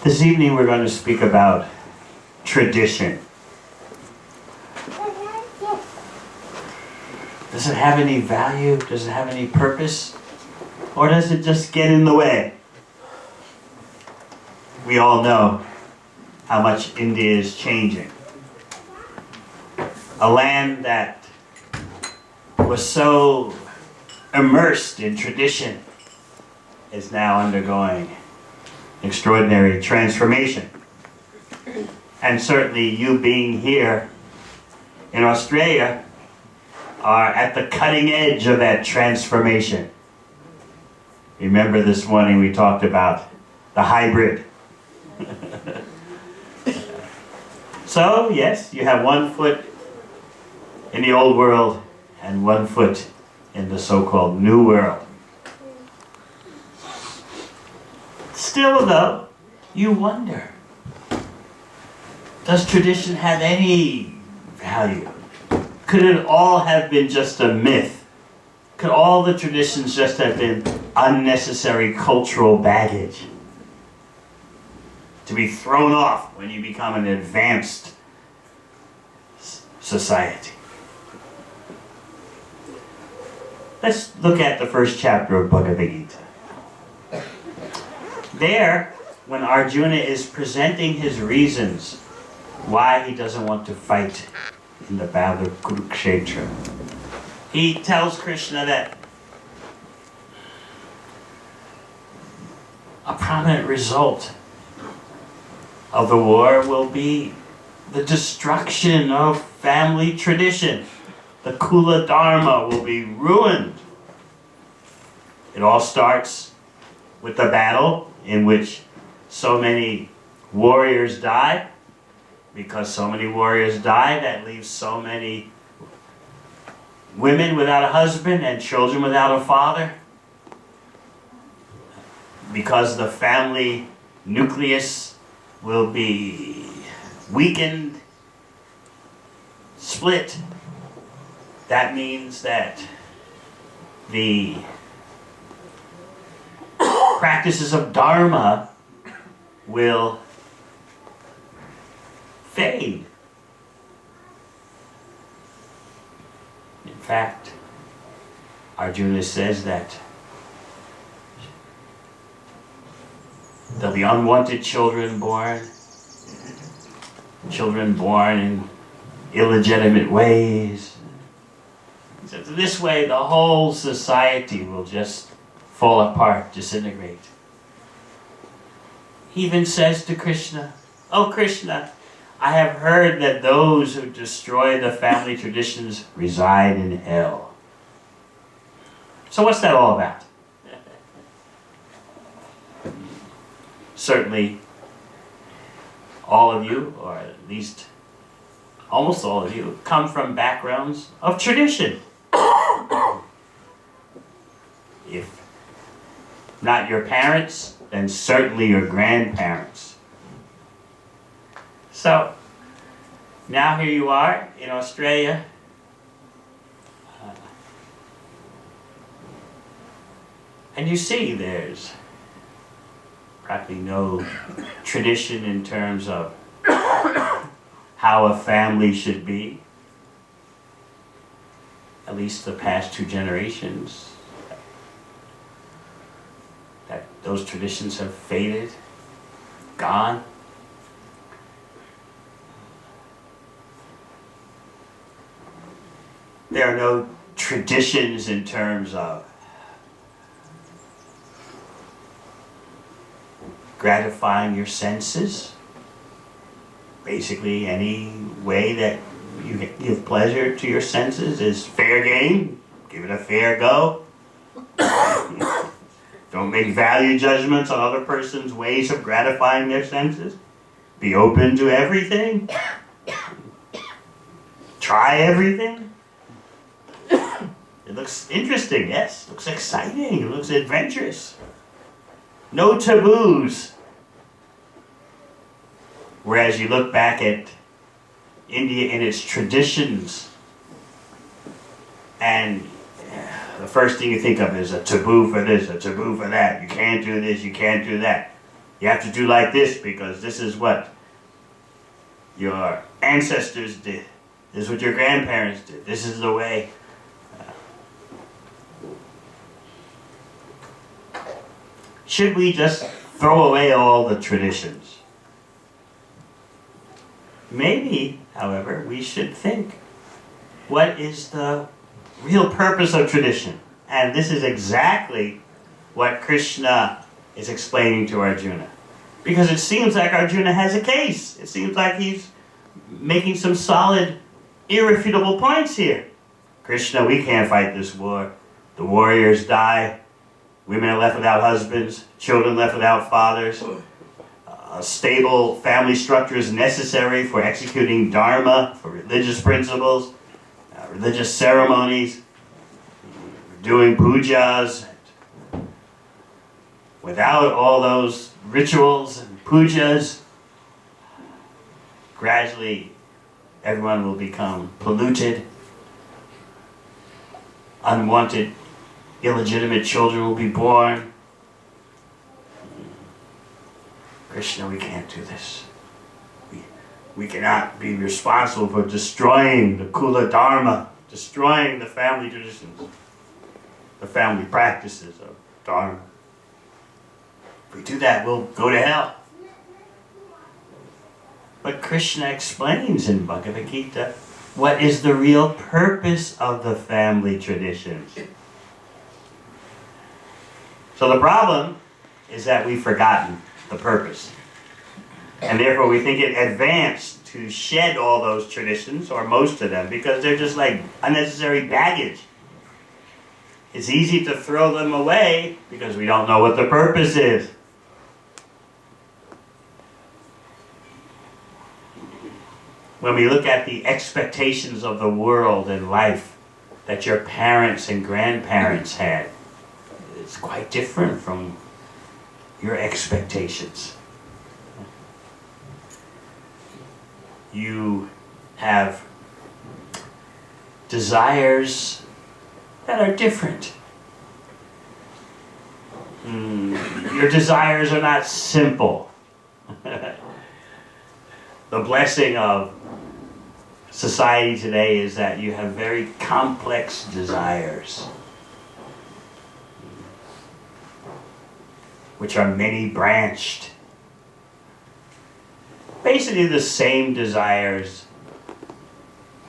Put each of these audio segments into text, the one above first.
This evening we're going to speak about tradition. Does it have any value? Does it have any purpose? Or does it just get in the way? We all know how much India is changing. A land that was so immersed in tradition is now undergoing extraordinary transformation. And certainly you being here in Australia are at the cutting edge of that transformation. Remember this morning we talked about the hybrid. So yes, you have one foot in the old world and one foot in the so-called new world. Still though, you wonder, does tradition have any value? Could it all have been just a myth? Could all the traditions just have been unnecessary cultural baggage to be thrown off when you become an advanced society? Let's look at the first chapter of Bhaktivedanta. There, when Arjuna is presenting his reasons why he doesn't want to fight in the battle of Kurukshetra, he tells Krishna that a prominent result of the war will be the destruction of family tradition. The Kula Dharma will be ruined. It all starts with the battle in which so many warriors die. Because so many warriors die, that leaves so many women without a husband and children without a father. Because the family nucleus will be weakened, split. That means that the practices of Dharma will fade. In fact, Arjuna says that there'll be unwanted children born in illegitimate ways. So this way, the whole society will just fall apart, disintegrate. He even says to Krishna, "Oh Krishna, I have heard that those who destroy the family traditions reside in hell." So what's that all about? Certainly, all of you, or at least almost all of you, come from backgrounds of tradition. If not your parents, then certainly your grandparents. So, now here you are in Australia. And you see there's practically no tradition in terms of how a family should be. At least the past 2 generations. That those traditions have faded, gone. There are no traditions in terms of gratifying your senses. Basically, any way that you give pleasure to your senses is fair game. Give it a fair go. Don't make value judgments on other person's ways of gratifying their senses. Be open to everything. Try everything. It looks interesting, yes. It looks exciting. It looks adventurous. No taboos. Whereas you look back at India and its traditions, and first thing you think of is a taboo for this, a taboo for that. You can't do this, you can't do that. You have to do like this because this is what your ancestors did. This is what your grandparents did. This is the way. Should we just throw away all the traditions? Maybe, however, we should think, what is the real purpose of tradition? And this is exactly what Krishna is explaining to Arjuna. Because it seems like Arjuna has a case. It seems like he's making some solid, irrefutable points here. Krishna, we can't fight this war. The warriors die. Women are left without husbands. Children left without fathers. A stable family structure is necessary for executing dharma, for religious principles, religious ceremonies, doing pujas. Without all those rituals and pujas, gradually everyone will become polluted. Unwanted, illegitimate children will be born. Krishna, we can't do this. We cannot be responsible for destroying the Kula Dharma, destroying the family traditions, the family practices of Dharma. If we do that, we'll go to hell. But Krishna explains in Bhagavad Gita what is the real purpose of the family traditions. So the problem is that we've forgotten the purpose. And therefore we think it advanced to shed all those traditions, or most of them, because they're just like unnecessary baggage. It's easy to throw them away because we don't know what the purpose is. When we look at the expectations of the world and life that your parents and grandparents had, it's quite different from your expectations. You have desires that are different. Your desires are not simple. The blessing of society today is that you have very complex desires, which are many-branched. Basically the same desires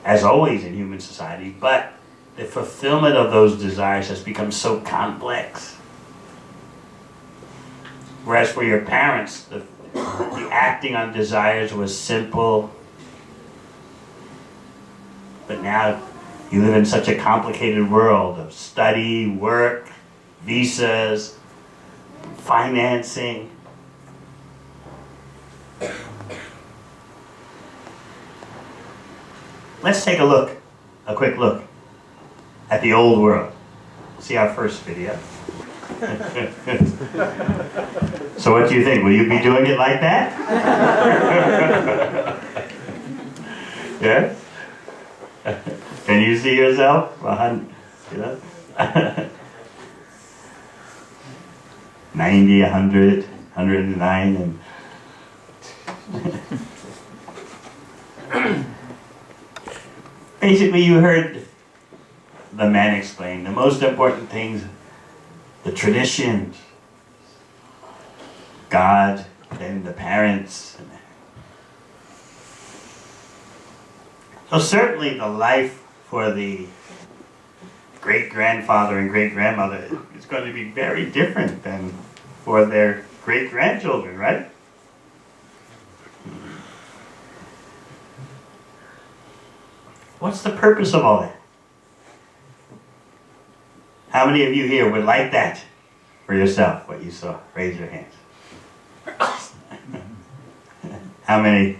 as always in human society, but the fulfillment of those desires has become so complex. Whereas for your parents, the acting on desires was simple. But now you live in such a complicated world of study, work, visas, financing. Let's take a quick look at the old world. See our first video. So what do you think? Will you be doing it like that? Yeah? Can you see yourself behind, 90, 100, 109, and basically you heard the man explain the most important things, the traditions, God, then the parents. So certainly the life for the great-grandfather and great-grandmother is going to be very different than for their great-grandchildren, right? What's the purpose of all that? How many of you here would like that for yourself, what you saw? Raise your hands. How many?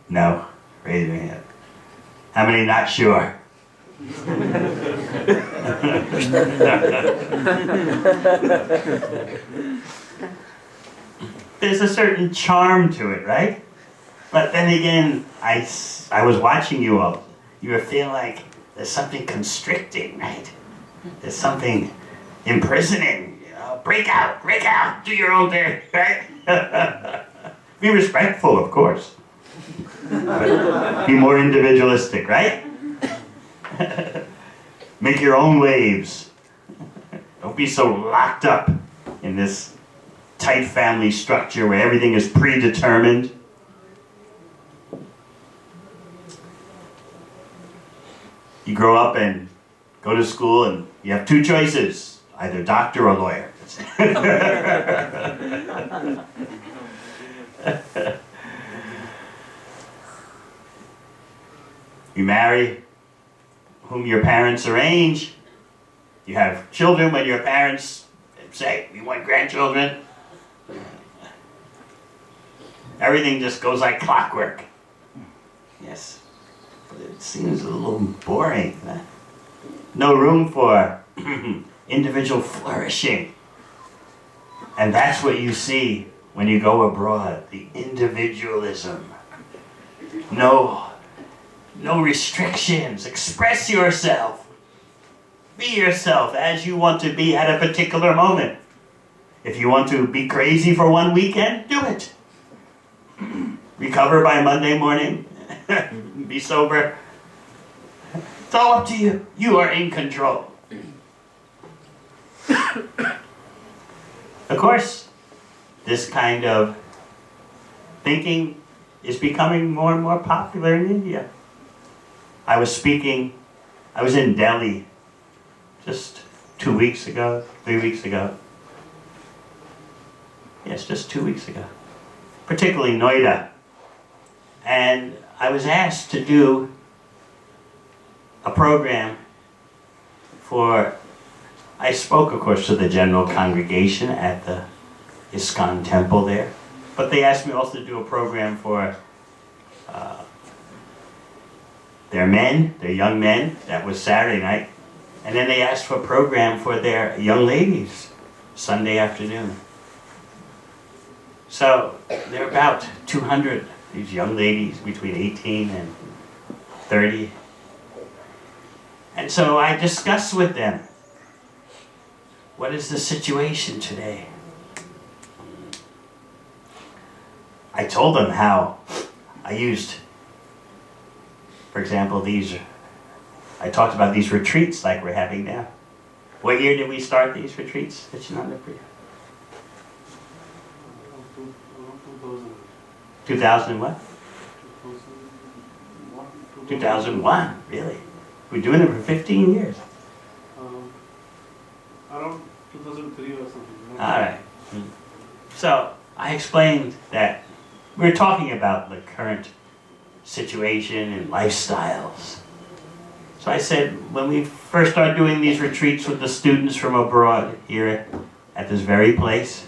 No. Raise your hand. How many not sure? There's a certain charm to it, right? But then again, I was watching you all. You were feeling like there's something constricting, right? There's something imprisoning, break out, do your own thing, right? Be respectful, of course. But be more individualistic, right? Make your own waves. Don't be so locked up in this tight family structure where everything is predetermined. You grow up and go to school and you have two choices, either doctor or lawyer. You marry whom your parents arrange. You have children when your parents say, we want grandchildren. Everything just goes like clockwork. Yes, but it seems a little boring. No room for individual flourishing. And that's what you see when you go abroad, the individualism. No restrictions. Express yourself. Be yourself as you want to be at a particular moment. If you want to be crazy for one weekend, do it. Recover by Monday morning. Be sober. It's all up to you. You are in control. Of course, this kind of thinking is becoming more and more popular in India. I was in Delhi just 2 weeks ago, 3 weeks ago. Yes, just 2 weeks ago. Particularly Noida. And I was asked to do a program I spoke, of course, to the general congregation at the ISKCON temple there. But they asked me also to do a program for their young men. That was Saturday night. And then they asked for a program for their young ladies, Sunday afternoon. So there are about 200, these young ladies between 18 and 30. And so I discussed with them, what is the situation today? I told them how I used, for example, I talked about these retreats like we're having now. What year did we start these retreats? 2000 what? 2001, really? We're doing it for 15 years. Around 2003 or something. All right. So I explained that we're talking about the current situation and lifestyles. So I said, when we first started doing these retreats with the students from abroad here at this very place,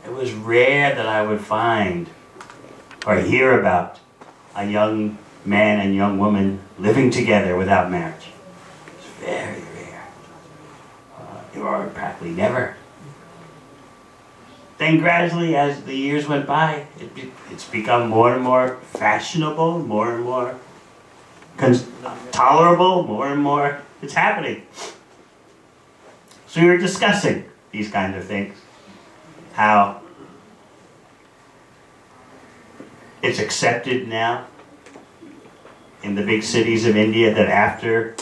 it was rare that I would find or hear about a young man and young woman living together without marriage. It's very rare. Or practically never. Then gradually, as the years went by, it's become more and more fashionable, more and more tolerable, more and more it's happening. So we were discussing these kinds of things. How it's accepted now in the big cities of India that after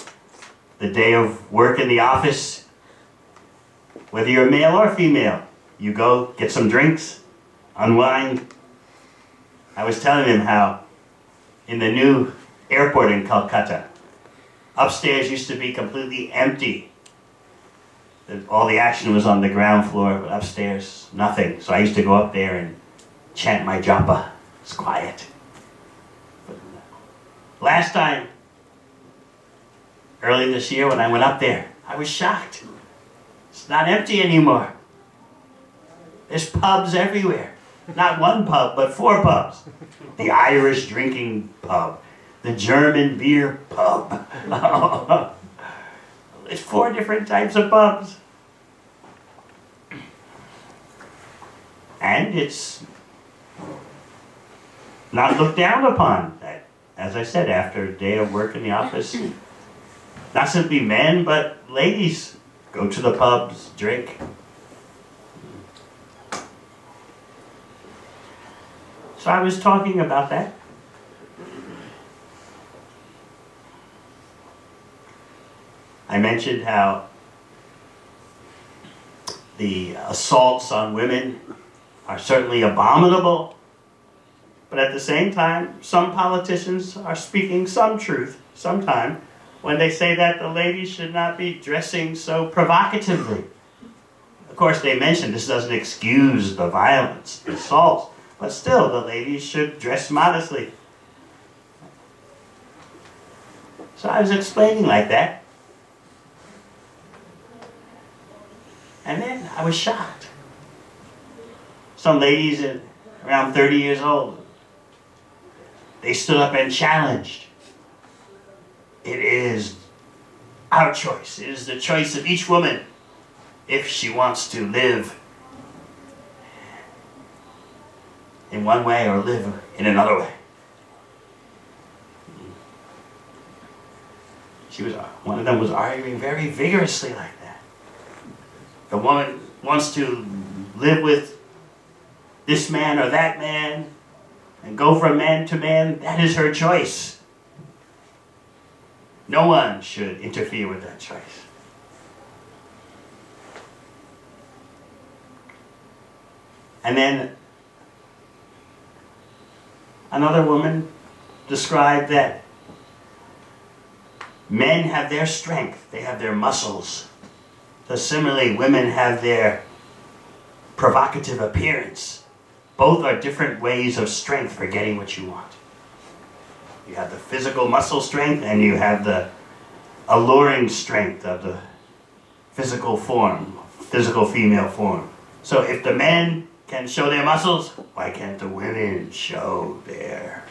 the day of work in the office, whether you're male or female, you go get some drinks, unwind. I was telling him how in the new airport in Calcutta, upstairs used to be completely empty. All the action was on the ground floor, but upstairs, nothing. So I used to go up there and chant my japa. It's quiet. But last time, early this year when I went up there, I was shocked. It's not empty anymore. There's pubs everywhere. Not one pub, but 4 pubs. The Irish drinking pub. The German beer pub. There's 4 different types of pubs. And it's not looked down upon. As I said, after a day of work in the office, not simply men, but ladies go to the pubs, drink. So I was talking about that. I mentioned how the assaults on women are certainly abominable, but at the same time, some politicians are speaking some truth sometime when they say that the ladies should not be dressing so provocatively. Of course, they mention this doesn't excuse the violence, the assaults, but still, the ladies should dress modestly. So I was explaining like that. And then I was shocked. Some ladies around 30 years old, they stood up and challenged. It is our choice. It is the choice of each woman if she wants to live in one way or live in another way. One of them was arguing very vigorously like that. The woman wants to live with this man or that man and go from man to man. That is her choice. No one should interfere with that choice. And then another woman described that men have their strength, they have their muscles. So similarly, women have their provocative appearance. Both are different ways of strength for getting what you want. You have the physical muscle strength and you have the alluring strength of the physical form, physical female form. So if the men can show their muscles, why can't the women show their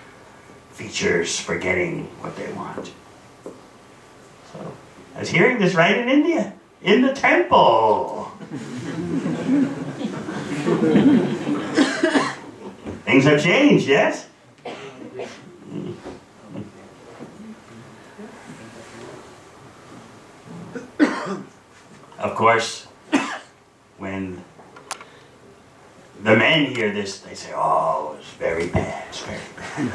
features for getting what they want? So I was hearing this right in India, in the temple. Things have changed, yes? Of course, when the men hear this, they say, oh, it's very bad, it's very bad.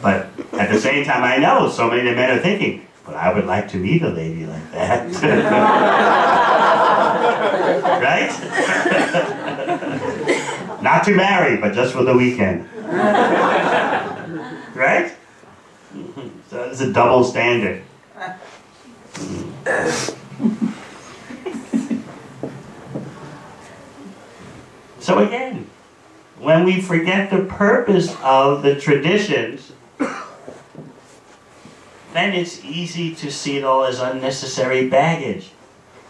But at the same time, I know so many of the men are thinking, but I would like to meet a lady like that. Right? Not to marry, but just for the weekend. Right? So it's a double standard. So again, when we forget the purpose of the traditions, then it's easy to see it all as unnecessary baggage.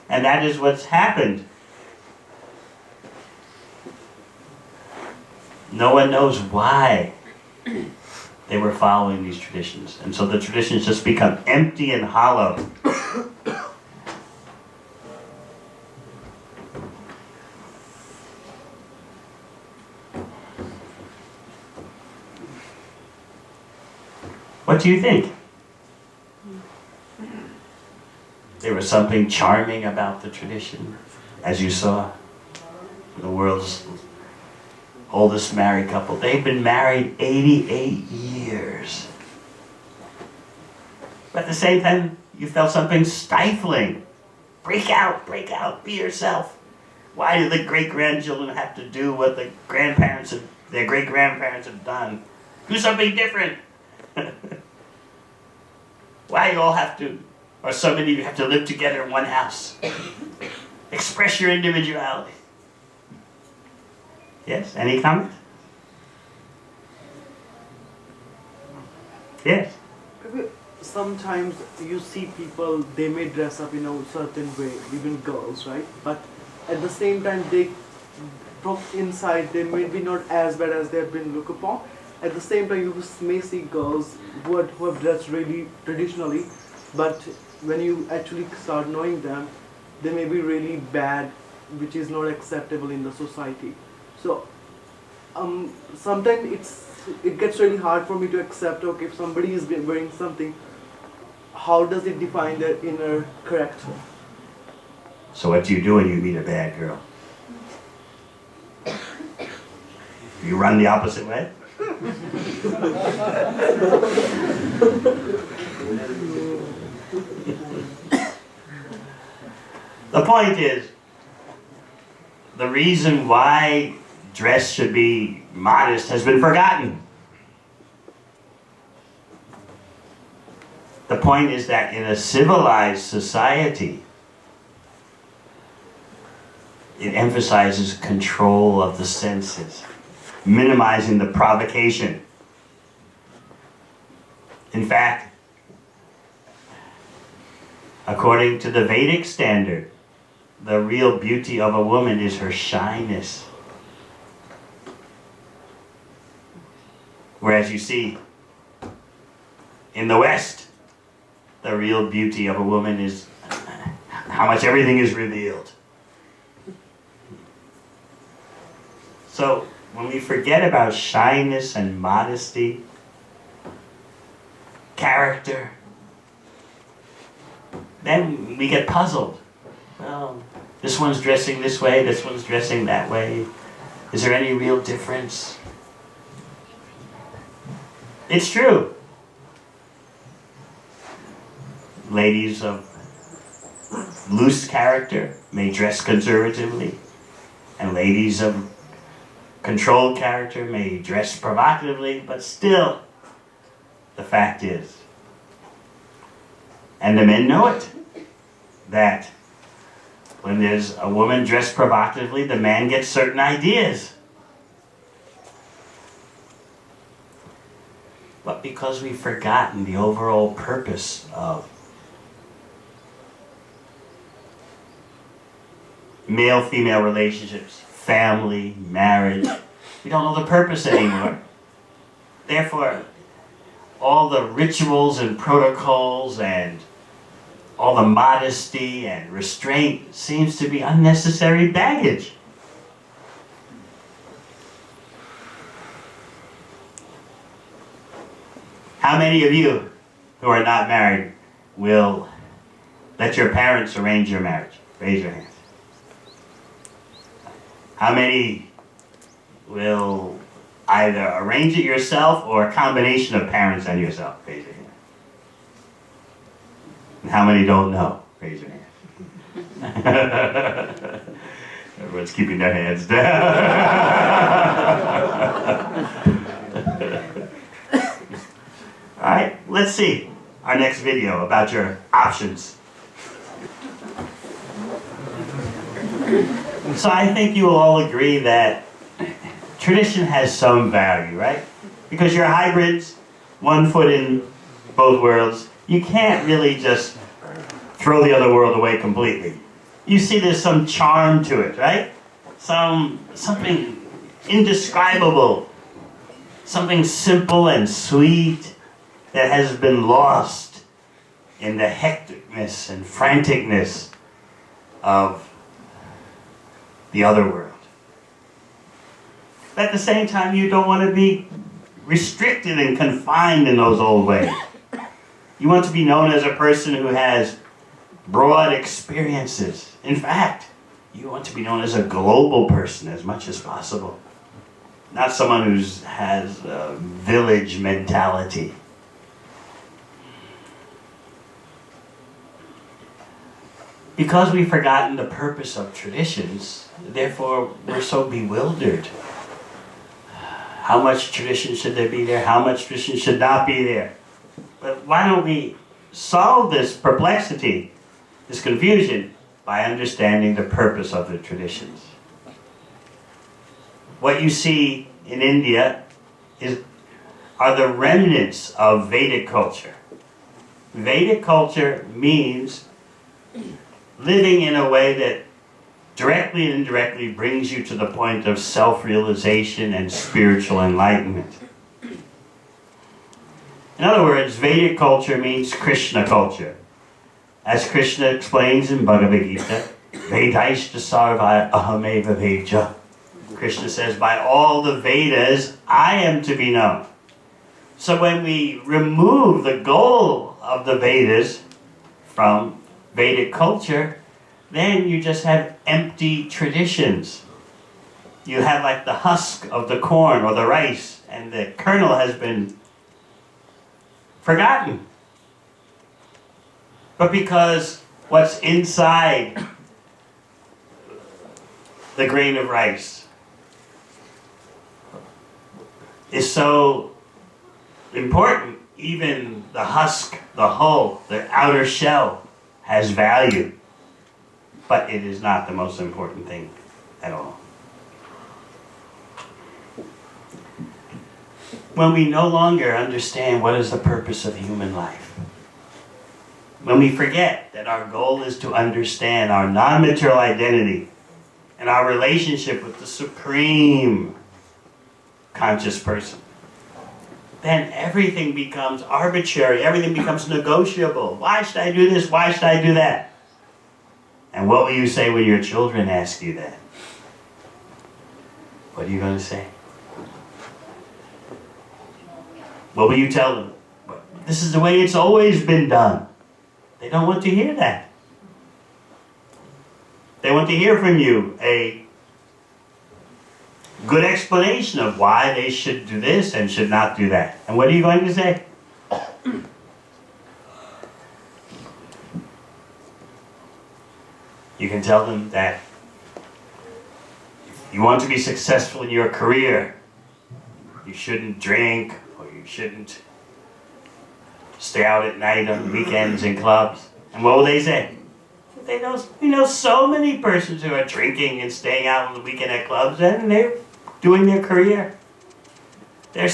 And that is what's happened. No one knows why they were following these traditions. And so the traditions just become empty and hollow. What do you think? There was something charming about the tradition, as you saw. The world's oldest married couple. They've been married 88 years. But at the same time, you felt something stifling. Break out, be yourself. Why do the great-grandchildren have to do what the grandparents have, their great-grandparents have done? Do something different. Why you all have to, or so many of you have to live together in one house? Express your individuality. Yes, any comment? Yes. Sometimes you see people, they may dress up in a certain way, even girls, right? But at the same time, they, from inside, they may be not as bad as they have been looked upon. At the same time, you may see girls who have dressed really traditionally, but when you actually start knowing them, they may be really bad, which is not acceptable in the society. So sometimes it gets really hard for me to accept, okay, if somebody is wearing something, how does it define their inner character? So what do you do when you meet a bad girl? You run the opposite way? The point is, the reason why dress should be modest has been forgotten. The point is that in a civilized society, it emphasizes control of the senses, minimizing the provocation. In fact, according to the Vedic standard, the real beauty of a woman is her shyness. Whereas you see, in the West, the real beauty of a woman is how much everything is revealed. So, when we forget about shyness and modesty, character, then we get puzzled. Well, this one's dressing this way, this one's dressing that way. Is there any real difference? It's true. Ladies of loose character may dress conservatively, and ladies of controlled character may dress provocatively, but still, the fact is, and the men know it, that when there's a woman dressed provocatively, the man gets certain ideas. But because we've forgotten the overall purpose of male-female relationships, family, marriage, we don't know the purpose anymore. Therefore, all the rituals and protocols and all the modesty and restraint seems to be unnecessary baggage. How many of you who are not married will let your parents arrange your marriage? Raise your hands. How many will either arrange it yourself or a combination of parents and yourself? Raise your hand. And how many don't know? Raise your hand. Everyone's keeping their hands down. All right, let's see our next video about your options. So I think you will all agree that tradition has some value, right? Because you're hybrids, one foot in both worlds. You can't really just throw the other world away completely. You see there's some charm to it, right? Something indescribable, something simple and sweet that has been lost in the hecticness and franticness of the other world. But at the same time, you don't want to be restricted and confined in those old ways. You want to be known as a person who has broad experiences. In fact, you want to be known as a global person as much as possible. Not someone who has a village mentality. Because we've forgotten the purpose of traditions, therefore we're so bewildered. How much tradition should there be there? How much tradition should not be there? But why don't we solve this perplexity, this confusion, by understanding the purpose of the traditions? What you see in India are the remnants of Vedic culture. Vedic culture means living in a way that directly and indirectly brings you to the point of self-realization and spiritual enlightenment. In other words, Vedic culture means Krishna culture. As Krishna explains in Bhagavad Gita, Vedaishta sarva ahameva veja. Krishna says, by all the Vedas, I am to be known. So when we remove the goal of the Vedas from Vedic culture, then you just have empty traditions. You have like the husk of the corn or the rice, and the kernel has been forgotten. But because what's inside the grain of rice is so important, even the husk, the hull, the outer shell has value. But it is not the most important thing at all. When we no longer understand what is the purpose of human life, when we forget that our goal is to understand our non-material identity and our relationship with the supreme conscious person, then everything becomes arbitrary, everything becomes negotiable. Why should I do this? Why should I do that? And what will you say when your children ask you that? What are you going to say? What will you tell them? This is the way it's always been done. They don't want to hear that. They want to hear from you a good explanation of why they should do this and should not do that. And what are you going to say? You can tell them that if you want to be successful in your career, you shouldn't drink, or you shouldn't stay out at night on weekends in clubs. And what will they say? We know so many persons who are drinking and staying out on the weekend at clubs, and they're doing their career. They're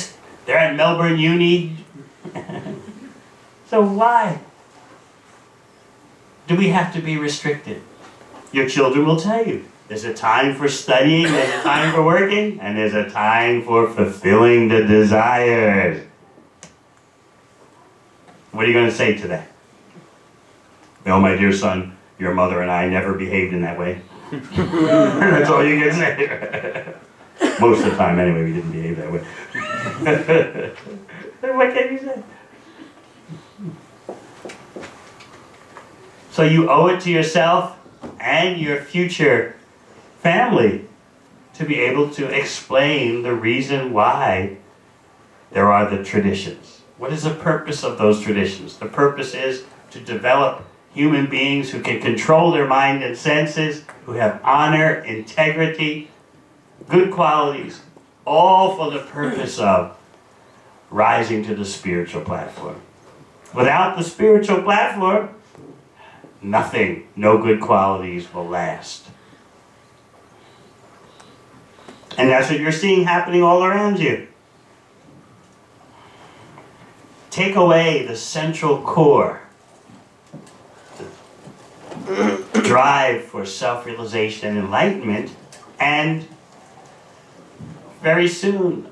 at Melbourne Uni. So why do we have to be restricted? Your children will tell you. There's a time for studying, there's a time for working, and there's a time for fulfilling the desires. What are you going to say to that? No, my dear son, your mother and I never behaved in that way. That's all you can say. Most of the time, anyway, we didn't behave that way. What can you say? So you owe it to yourself and your future family to be able to explain the reason why there are the traditions. What is the purpose of those traditions? The purpose is to develop human beings who can control their mind and senses, who have honor, integrity, good qualities, all for the purpose of rising to the spiritual platform. Without the spiritual platform, nothing, no good qualities will last. And that's what you're seeing happening all around you. Take away the central core, the drive for self-realization and enlightenment, and very soon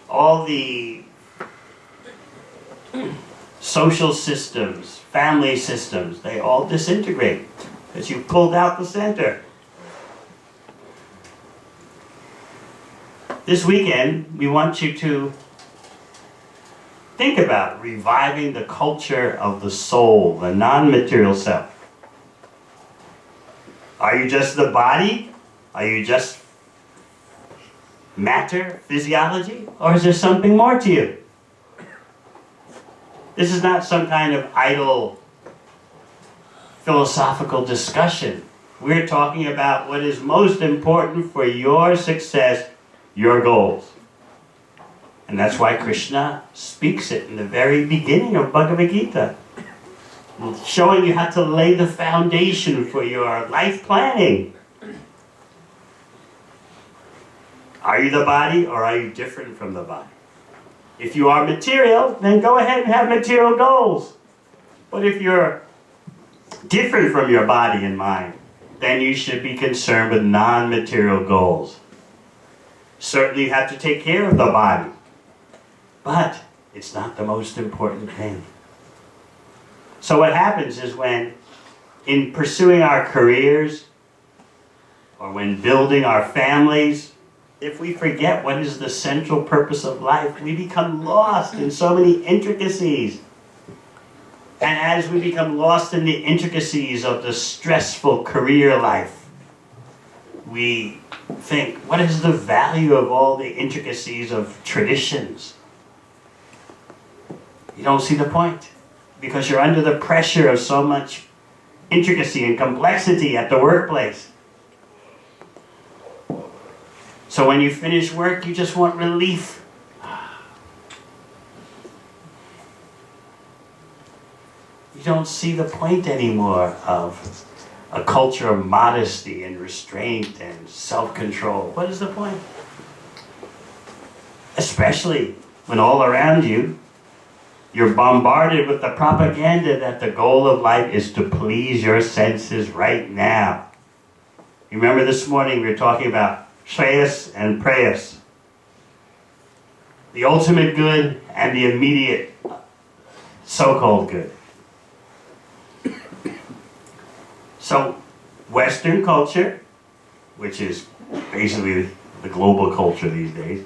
all the social systems, family systems, they all disintegrate because you pulled out the center. This weekend, we want you to think about reviving the culture of the soul, the non-material self. Are you just the body? Are you just matter, physiology? Or is there something more to you? This is not some kind of idle philosophical discussion. We're talking about what is most important for your success, your goals. And that's why Krishna speaks it in the very beginning of Bhagavad Gita, showing you how to lay the foundation for your life planning. Are you the body, or are you different from the body? If you are material, then go ahead and have material goals. But if you're different from your body and mind, then you should be concerned with non-material goals. Certainly you have to take care of the body, but it's not the most important thing. So what happens is when, in pursuing our careers, or when building our families, if we forget what is the central purpose of life, we become lost in so many intricacies. And as we become lost in the intricacies of the stressful career life, we think, what is the value of all the intricacies of traditions? You don't see the point, because you're under the pressure of so much intricacy and complexity at the workplace. So when you finish work, you just want relief. You don't see the point anymore of a culture of modesty and restraint and self-control. What is the point? Especially when all around you, you're bombarded with the propaganda that the goal of life is to please your senses right now. You remember this morning we were talking about Shreyas and Preyas. The ultimate good and the immediate so-called good. So, Western culture, which is basically the global culture these days,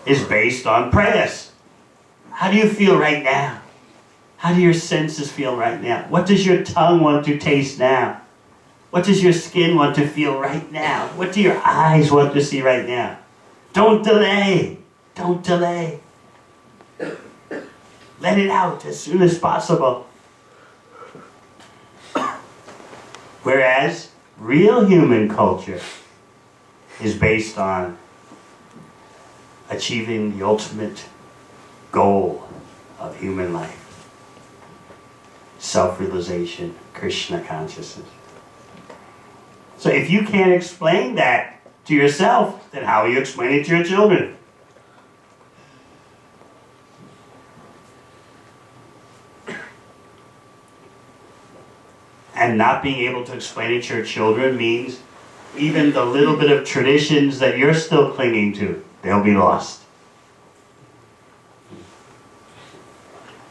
is based on prayas. How do you feel right now? How do your senses feel right now? What does your tongue want to taste now? What does your skin want to feel right now? What do your eyes want to see right now? Don't delay. Don't delay. Let it out as soon as possible. Whereas real human culture is based on achieving the ultimate goal of human life. Self-realization, Krishna consciousness. So if you can't explain that to yourself, then how will you explain it to your children? And not being able to explain it to your children means even the little bit of traditions that you're still clinging to, they'll be lost.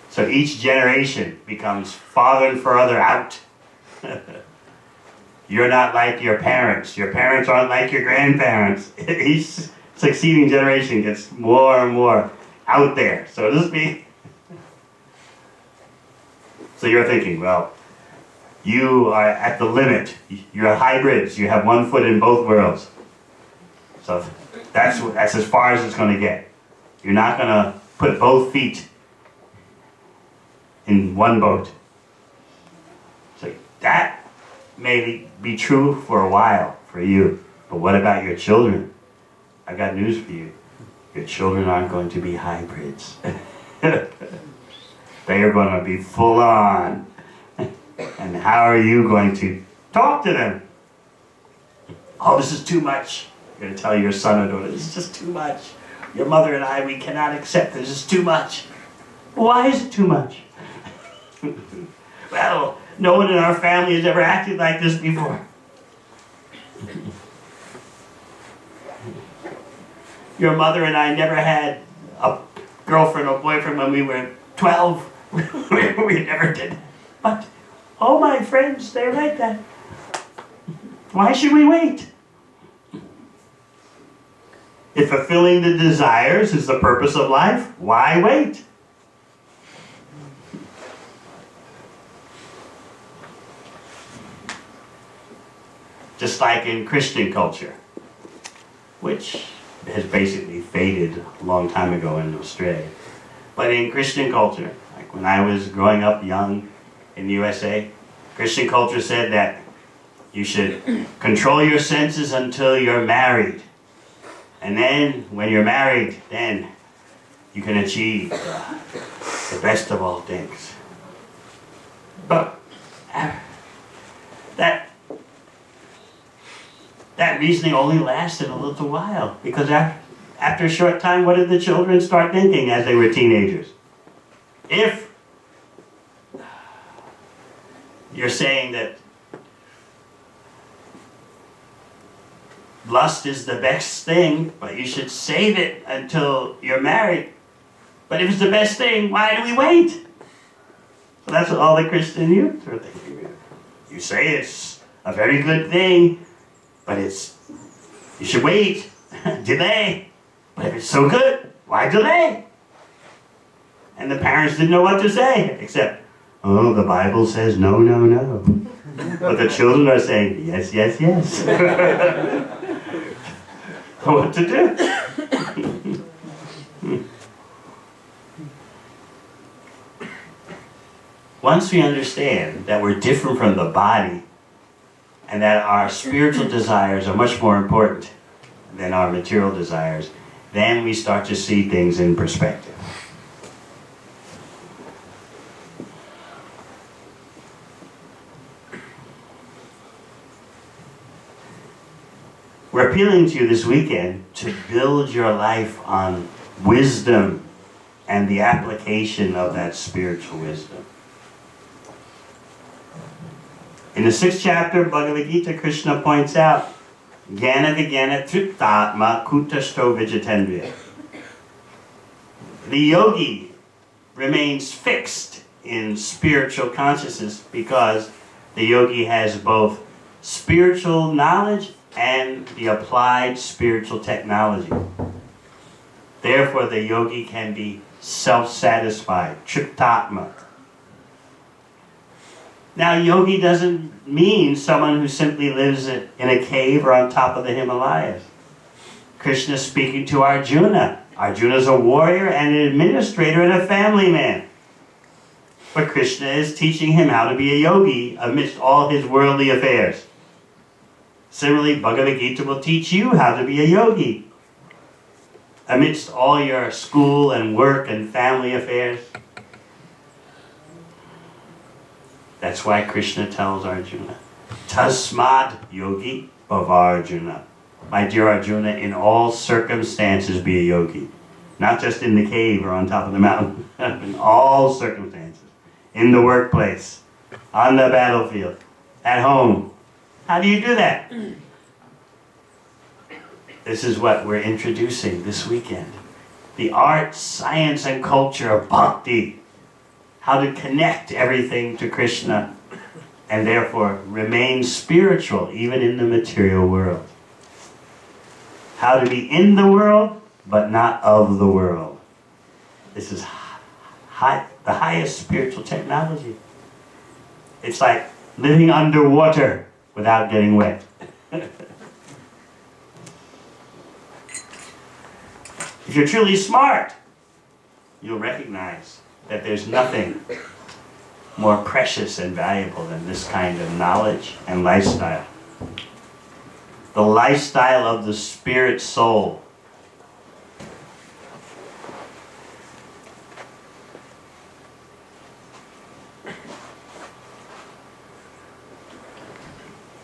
So each generation becomes farther and further out. You're not like your parents. Your parents aren't like your grandparents. Each succeeding generation gets more and more out there, so to speak. So you're thinking, well, you are at the limit. You're hybrids. You have one foot in both worlds. So that's as far as it's going to get. You're not going to put both feet in one boat. So that may be true for a while for you. But what about your children? I've got news for you. Your children aren't going to be hybrids. They are going to be full on. And how are you going to talk to them? Oh, this is too much. You're going to tell your son or daughter, this is just too much. Your mother and I, we cannot accept this. This is too much. Why is it too much? Well, no one in our family has ever acted like this before. Your mother and I never had a girlfriend or boyfriend when we were 12. We never did. But all my friends, they're like that. Why should we wait? If fulfilling the desires is the purpose of life, why wait? Just like in Christian culture, which has basically faded a long time ago in Australia. But in Christian culture, like when I was growing up young in the USA, Christian culture said that you should control your senses until you're married. And then, when you're married, then you can achieve the best of all things. But that reasoning only lasted a little while, because after a short time, what did the children start thinking as they were teenagers? If you're saying that lust is the best thing, but you should save it until you're married. But if it's the best thing, why do we wait? So that's what all the Christian youth are thinking. You say it's a very good thing, but you should wait, delay. But if it's so good, why delay? And the parents didn't know what to say, except, oh, the Bible says no, no, no. But the children are saying, yes, yes, yes. what to do. Once we understand that we're different from the body and that our spiritual desires are much more important than our material desires, then we start to see things in perspective. We're appealing to you this weekend to build your life on wisdom and the application of that spiritual wisdom. In the 6th chapter of Bhagavad Gita, Krishna points out, Jnana Vijnana Triptatma Kutasto Vijitendriya. The yogi remains fixed in spiritual consciousness because the yogi has both spiritual knowledge and the applied spiritual technology. Therefore, the yogi can be self-satisfied, Triptatma. Now, yogi doesn't mean someone who simply lives in a cave or on top of the Himalayas. Krishna is speaking to Arjuna. Arjuna is a warrior and an administrator and a family man. But Krishna is teaching him how to be a yogi amidst all his worldly affairs. Similarly, Bhagavad Gita will teach you how to be a yogi amidst all your school and work and family affairs. That's why Krishna tells Arjuna, Tasmad yogi bhavarjuna. My dear Arjuna, in all circumstances be a yogi. Not just in the cave or on top of the mountain. In all circumstances. In the workplace. On the battlefield. At home. How do you do that? This is what we're introducing this weekend. The art, science, and culture of bhakti. How to connect everything to Krishna and therefore remain spiritual even in the material world. How to be in the world but not of the world. This is the highest spiritual technology. It's like living underwater without getting wet. If you're truly smart, you'll recognize that there's nothing more precious and valuable than this kind of knowledge and lifestyle. The lifestyle of the spirit soul.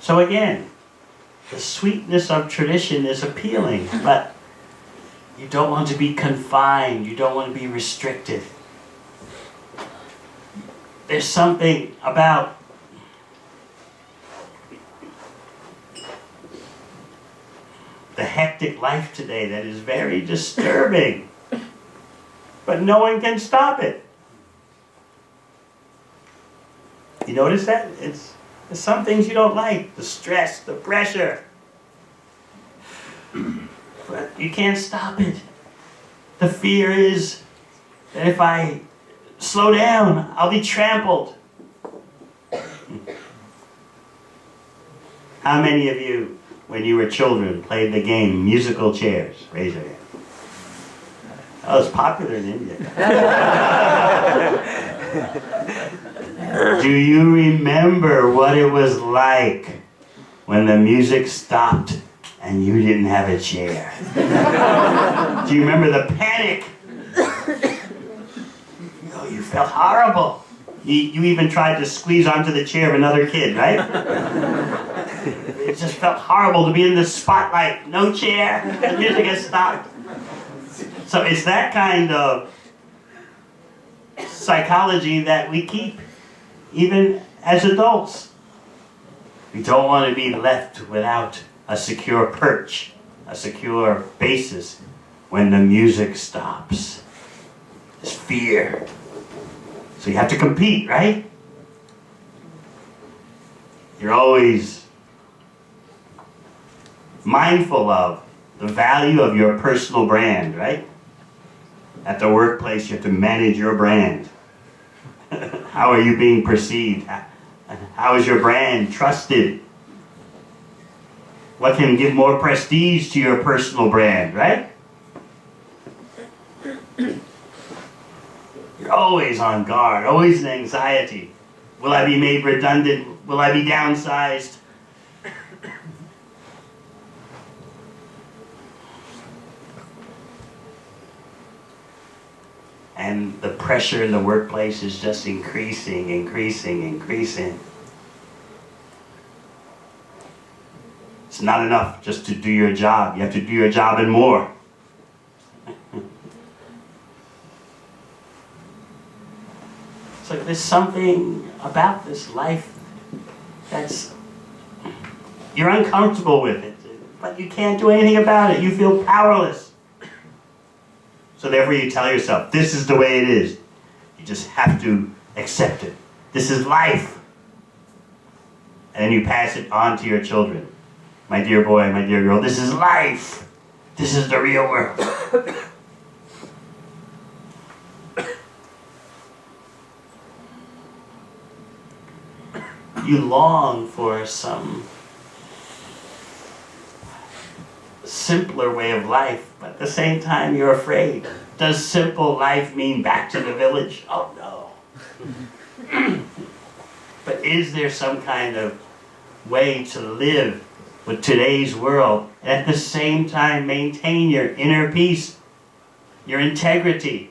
So again, the sweetness of tradition is appealing, but you don't want to be confined, you don't want to be restricted. There's something about the hectic life today that is very disturbing, but no one can stop it. You notice that? There's some things you don't like, the stress, the pressure, but you can't stop it. The fear is that if I slow down, I'll be trampled. How many of you, when you were children, played the game musical chairs? Raise your hand. That was popular in India. Do you remember what it was like when the music stopped and you didn't have a chair? Do you remember the panic? Oh, you felt horrible. You even tried to squeeze onto the chair of another kid, right? It just felt horrible to be in the spotlight. No chair. The music has stopped. So it's that kind of psychology that we keep, even as adults. We don't want to be left without a secure perch, a secure basis when the music stops. It's fear. So you have to compete, right? You're always mindful of the value of your personal brand, right? At the workplace, you have to manage your brand. How are you being perceived? How is your brand trusted? What can give more prestige to your personal brand, right? You're always on guard, always in anxiety. Will I be made redundant? Will I be downsized? And the pressure in the workplace is just increasing, increasing, increasing. It's not enough just to do your job. You have to do your job and more. It's like there's something about this life that's, you're uncomfortable with it, but you can't do anything about it. You feel powerless. So therefore you tell yourself, this is the way it is. You just have to accept it. This is life. And then you pass it on to your children. My dear boy, my dear girl, this is life. This is the real world. You long for some simpler way of life, but at the same time you're afraid. Does simple life mean back to the village? Oh no. But is there some kind of way to live with today's world and at the same time maintain your inner peace, your integrity,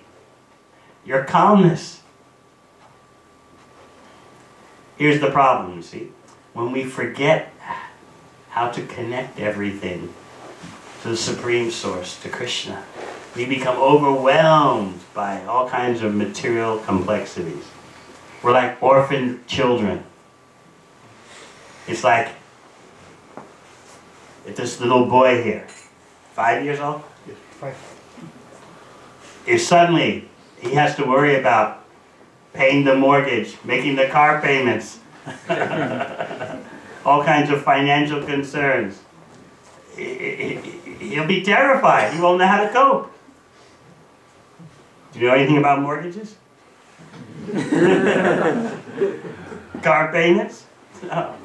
your calmness? Here's the problem, you see. When we forget how to connect everything to the Supreme Source, to Krishna, we become overwhelmed by all kinds of material complexities. We're like orphaned children. It's like if this little boy here, 5 years old? Yes, 5. If suddenly he has to worry about paying the mortgage, making the car payments, all kinds of financial concerns, he'll be terrified. He won't know how to cope. Do you know anything about mortgages? Car payments? No.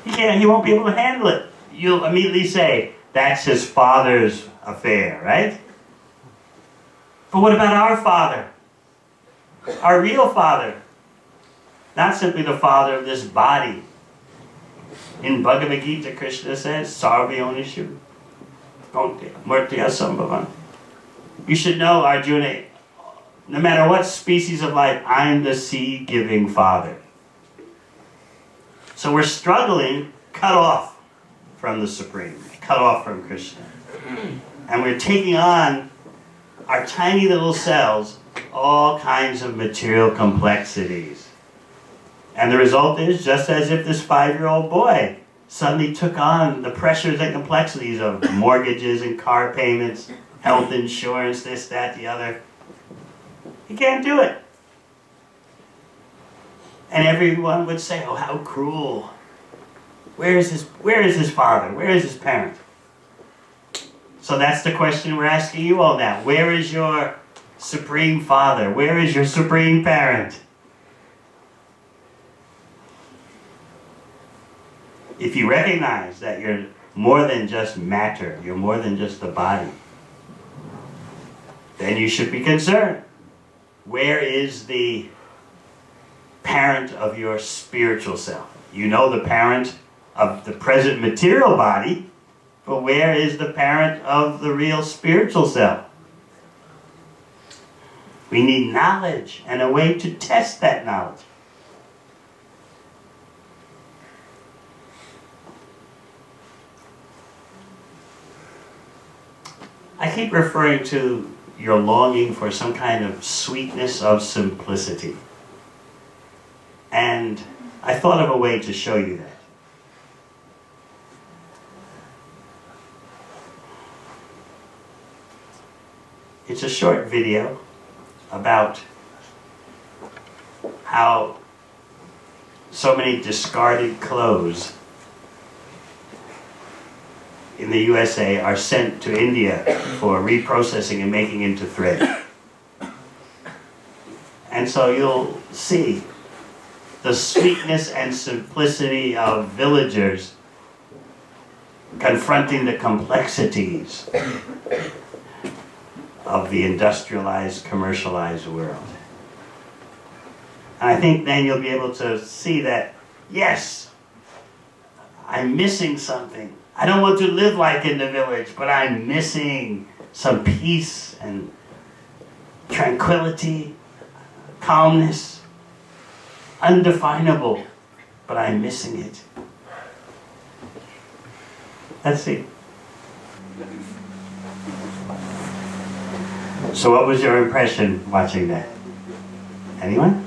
He won't be able to handle it. You'll immediately say, that's his father's affair, right? But what about our Father? Our real Father. Not simply the Father of this body. In Bhagavad Gita, Krishna says, Sarvayonishu Murtiya Sambhavam. You should know, Arjuna, no matter what species of life, I'm the seed-giving Father. So we're struggling, cut off from the Supreme, cut off from Krishna. And we're taking on our tiny little selves all kinds of material complexities. And the result is, just as if this 5-year-old boy suddenly took on the pressures and complexities of mortgages and car payments, health insurance, this, that, the other. He can't do it. And everyone would say, oh, how cruel. Where is his father? Where is his parent? So that's the question we're asking you all now. Where is your Supreme Father? Where is your Supreme Parent? If you recognize that you're more than just matter, you're more than just the body, then you should be concerned. Where is the parent of your spiritual self? You know the parent of the present material body, but where is the parent of the real spiritual self? We need knowledge and a way to test that knowledge. I keep referring to your longing for some kind of sweetness of simplicity. And I thought of a way to show you that. It's a short video about how so many discarded clothes in the USA are sent to India for reprocessing and making into thread. And so you'll see the sweetness and simplicity of villagers confronting the complexities of the industrialized, commercialized world. And I think then you'll be able to see that, yes, I'm missing something. I don't want to live like in the village, but I'm missing some peace and tranquility, calmness, undefinable, but I'm missing it. Let's see. So what was your impression watching that? Anyone?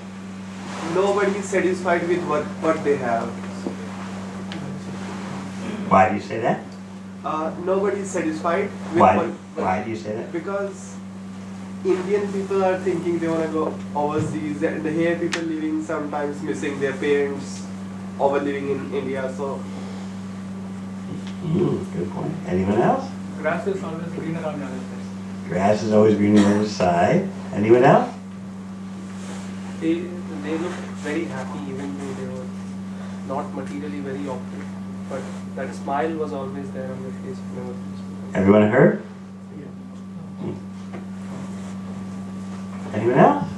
Nobody is satisfied with what they have. Why do you say that? Nobody is satisfied with Why do you say that? Because Indian people are thinking they want to go overseas, and here people living sometimes missing their parents over living in India. So Good point. Anyone else? Grass is always greener on the other side. Grass is always greener on the other side. Anyone else? They look very happy even though they were not materially very opulent. But that smile was always there on their face whenever they spoke. Everyone heard? Anyone else?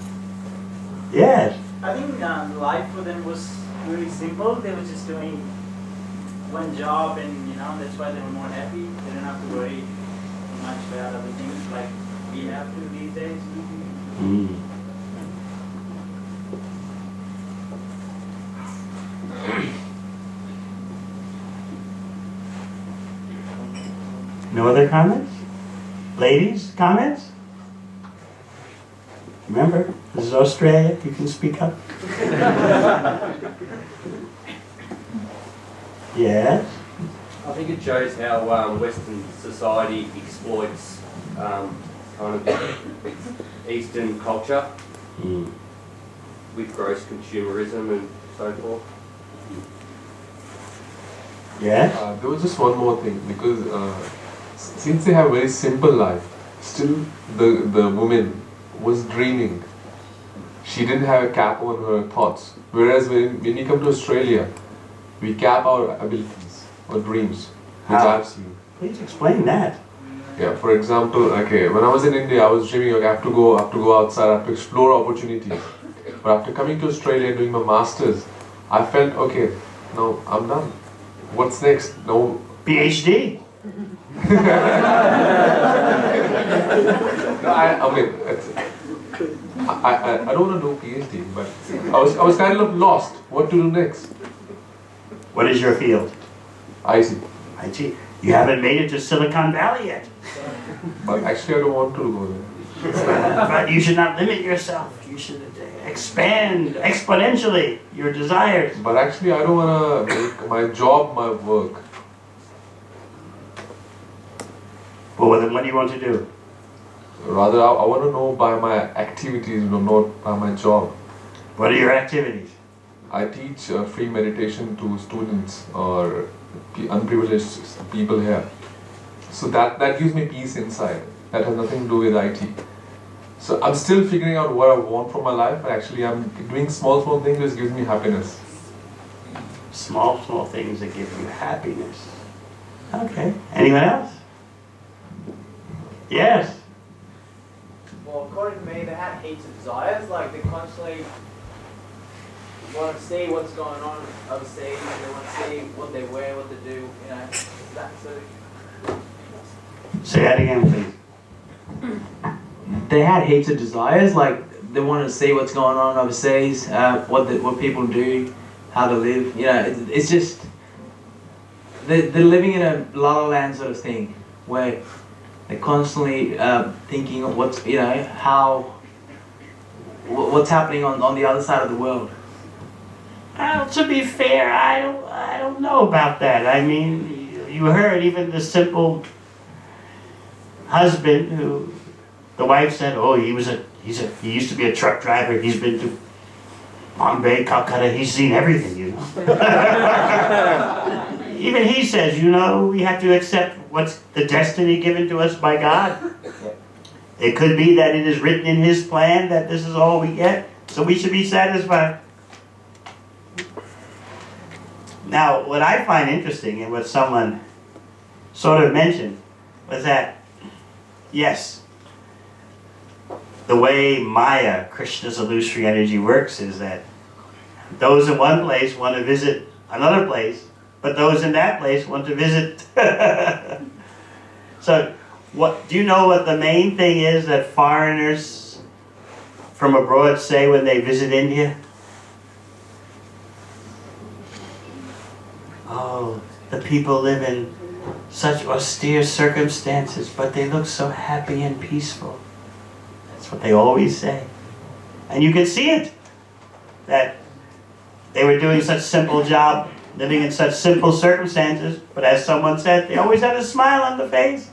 Yes. I think life for them was really simple. They were just doing one job, and that's why they were more happy. They didn't have to worry much about other things like we have to these days. No other comments? Ladies, comments? Remember, this is Australia. You can speak up. Yes? I think it shows how Western society exploits kind of Eastern culture with gross consumerism and so forth. Yes? There was just one more thing, because since they have a very simple life, still the woman was dreaming. She didn't have a cap on her thoughts. Whereas when we come to Australia, we cap our abilities or dreams, which How? I've seen. Please explain that. Yeah, for example, okay, when I was in India, I was dreaming, okay, I have to go outside, I have to explore opportunities. But after coming to Australia and doing my masters, I felt, okay, now I'm done. What's next? No. PhD. I don't want to do PhD, but I was kind of lost. What to do next? What is your field? IT. IT. You haven't made it to Silicon Valley yet. But actually, I don't want to go there. But you should not limit yourself. You should expand exponentially your desires. But actually, I don't want to make my job my work. Well, then what do you want to do? Rather, I want to know by my activities, not by my job. What are your activities? I teach free meditation to students or unprivileged people here. So that gives me peace inside. That has nothing to do with IT. So I'm still figuring out what I want from my life, but actually I'm doing small things that gives me happiness. Small things that give you happiness. Okay. Anyone else? Yes. Well, according to me, they had heaps of desires. Like they constantly want to see what's going on overseas. They want to see what they wear, what they do. That sort of. Say that again, please. They had heaps of desires, like they wanted to see what's going on overseas, what people do, how to live. It's just they're living in a la la land sort of thing, where they're constantly thinking of what's what's happening on the other side of the world. Well, to be fair, I don't know about that. I mean, you heard even the simple husband who the wife said, "Oh, he used to be a truck driver. He's been to Bombay, Calcutta. He's seen everything, Even he says, we have to accept what's the destiny given to us by God. It could be that it is written in His plan that this is all we get, so we should be satisfied. Now, what I find interesting and what someone sort of mentioned was that, yes, the way Maya, Krishna's illusory energy, works is that those in one place want to visit another place, but those in that place want to visit. So, do you know what the main thing is that foreigners from abroad say when they visit India? Oh, the people live in such austere circumstances, but they look so happy and peaceful. That's what they always say. And you can see it, that they were doing such a simple job, living in such simple circumstances, but as someone said, they always had a smile on the face.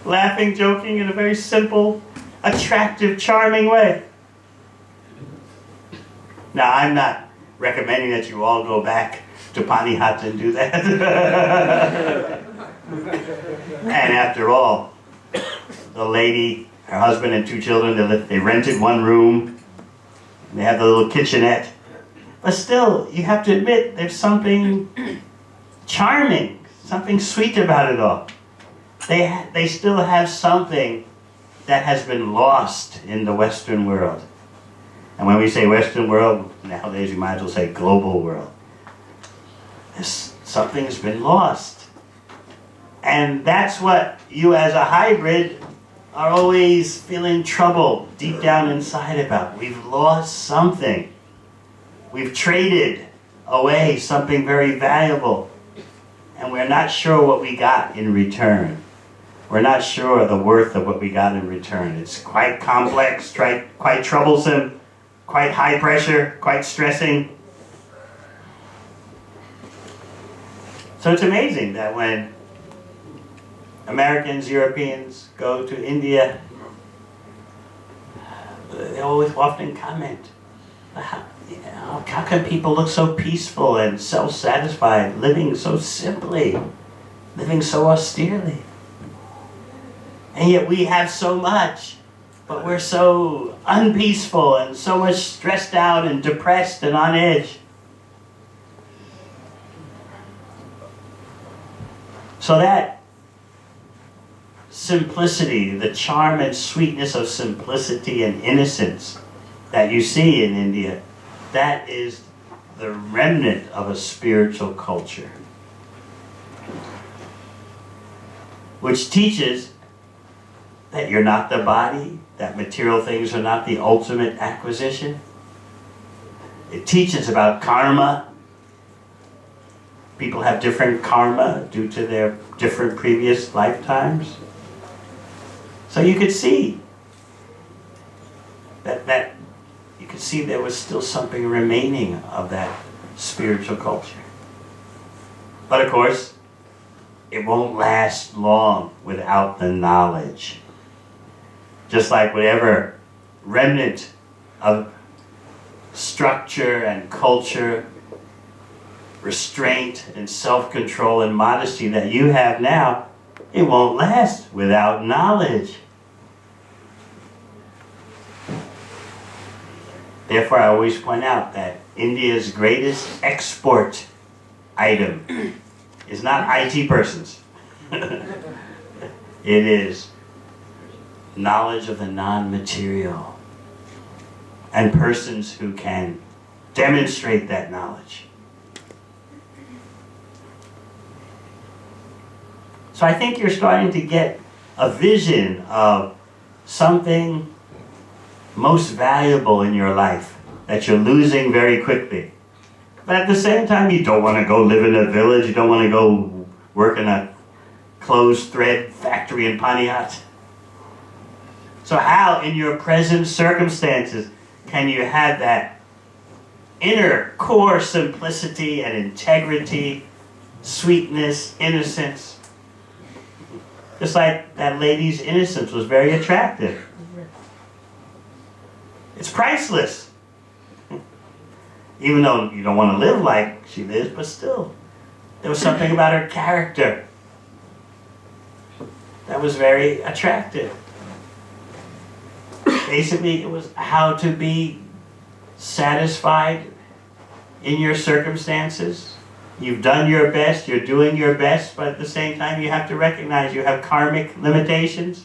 Laughing, joking in a very simple, attractive, charming way. Now, I'm not recommending that you all go back to Panihat and do that. And after all, the lady, her husband and 2 children, they rented one room. And they have the little kitchenette. But still, you have to admit, there's something charming, something sweet about it all. They still have something that has been lost in the Western world. And when we say Western world, nowadays we might as well say global world. Something's been lost. And that's what you as a hybrid are always feeling trouble deep down inside about. We've lost something. We've traded away something very valuable. And we're not sure what we got in return. We're not sure the worth of what we got in return. It's quite complex, quite troublesome, quite high pressure, quite stressing. So it's amazing that when Americans, Europeans go to India, they always often comment, how can people look so peaceful and self-satisfied, living so simply, living so austerely? And yet we have so much, but we're so unpeaceful and so much stressed out and depressed and on edge. So that simplicity, the charm and sweetness of simplicity and innocence that you see in India, that is the remnant of a spiritual culture, which teaches that you're not the body, that material things are not the ultimate acquisition. It teaches about karma. People have different karma due to their different previous lifetimes. So you could see that you could see there was still something remaining of that spiritual culture. But of course, it won't last long without the knowledge. Just like whatever remnant of structure and culture, restraint and self-control and modesty that you have now, it won't last without knowledge. Therefore, I always point out that India's greatest export item is not IT persons. It is knowledge of the non-material and persons who can demonstrate that knowledge. So I think you're starting to get a vision of something most valuable in your life that you're losing very quickly. But at the same time, you don't want to go live in a village, you don't want to go work in a closed thread factory in Panihat. So how, in your present circumstances, can you have that inner core simplicity and integrity, sweetness, innocence? Just like that lady's innocence was very attractive. It's priceless. Even though you don't want to live like she lives, but still, there was something about her character that was very attractive. Basically, it was how to be satisfied in your circumstances. You've done your best, you're doing your best, but at the same time you have to recognize you have karmic limitations.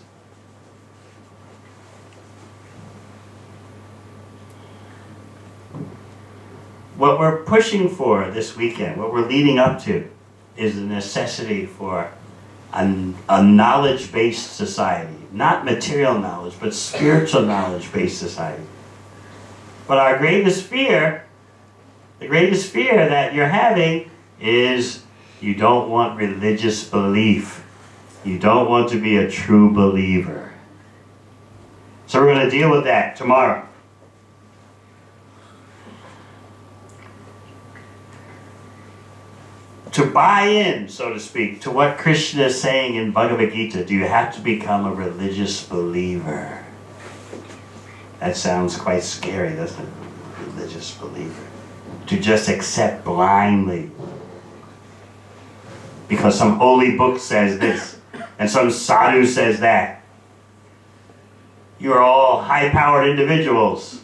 What we're pushing for this weekend, what we're leading up to, is the necessity for a knowledge-based society. Not material knowledge, but spiritual knowledge-based society. But our greatest fear, the greatest fear that you're having is you don't want religious belief. You don't want to be a true believer. So we're going to deal with that tomorrow. To buy in, so to speak, to what Krishna is saying in Bhagavad Gita, do you have to become a religious believer? That sounds quite scary, doesn't it? Religious believer. To just accept blindly. Because some holy book says this, and some sadhu says that. You're all high-powered individuals.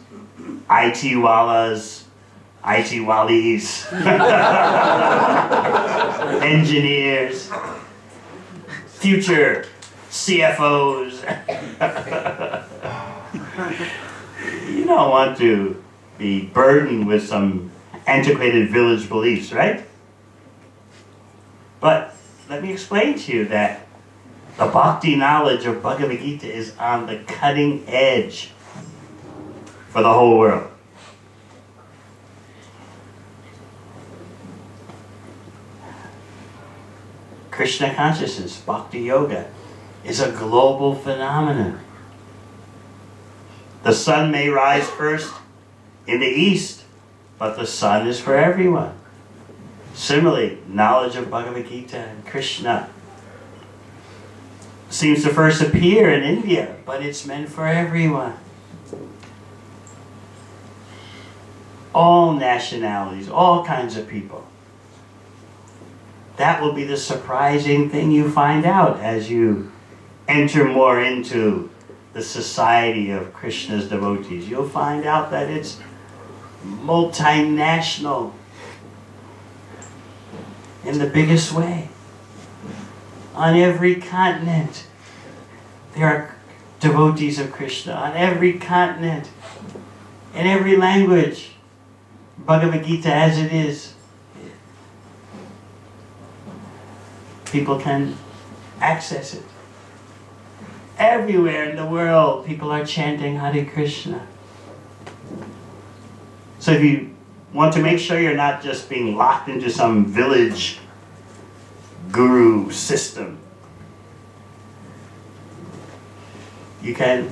IT wallas, IT wallies, engineers, future CFOs. You don't want to be burdened with some antiquated village beliefs, right? But let me explain to you that the bhakti knowledge of Bhagavad Gita is on the cutting edge for the whole world. Krishna consciousness, bhakti yoga, is a global phenomenon. The sun may rise first in the east, but the sun is for everyone. Similarly, knowledge of Bhagavad Gita and Krishna seems to first appear in India, but it's meant for everyone. All nationalities, all kinds of people. That will be the surprising thing you find out as you enter more into the society of Krishna's devotees. You'll find out that it's multinational in the biggest way. On every continent, there are devotees of Krishna. On every continent, in every language, Bhagavad Gita as it is, people can access it. Everywhere in the world, people are chanting Hare Krishna. So if you want to make sure you're not just being locked into some village guru system, you can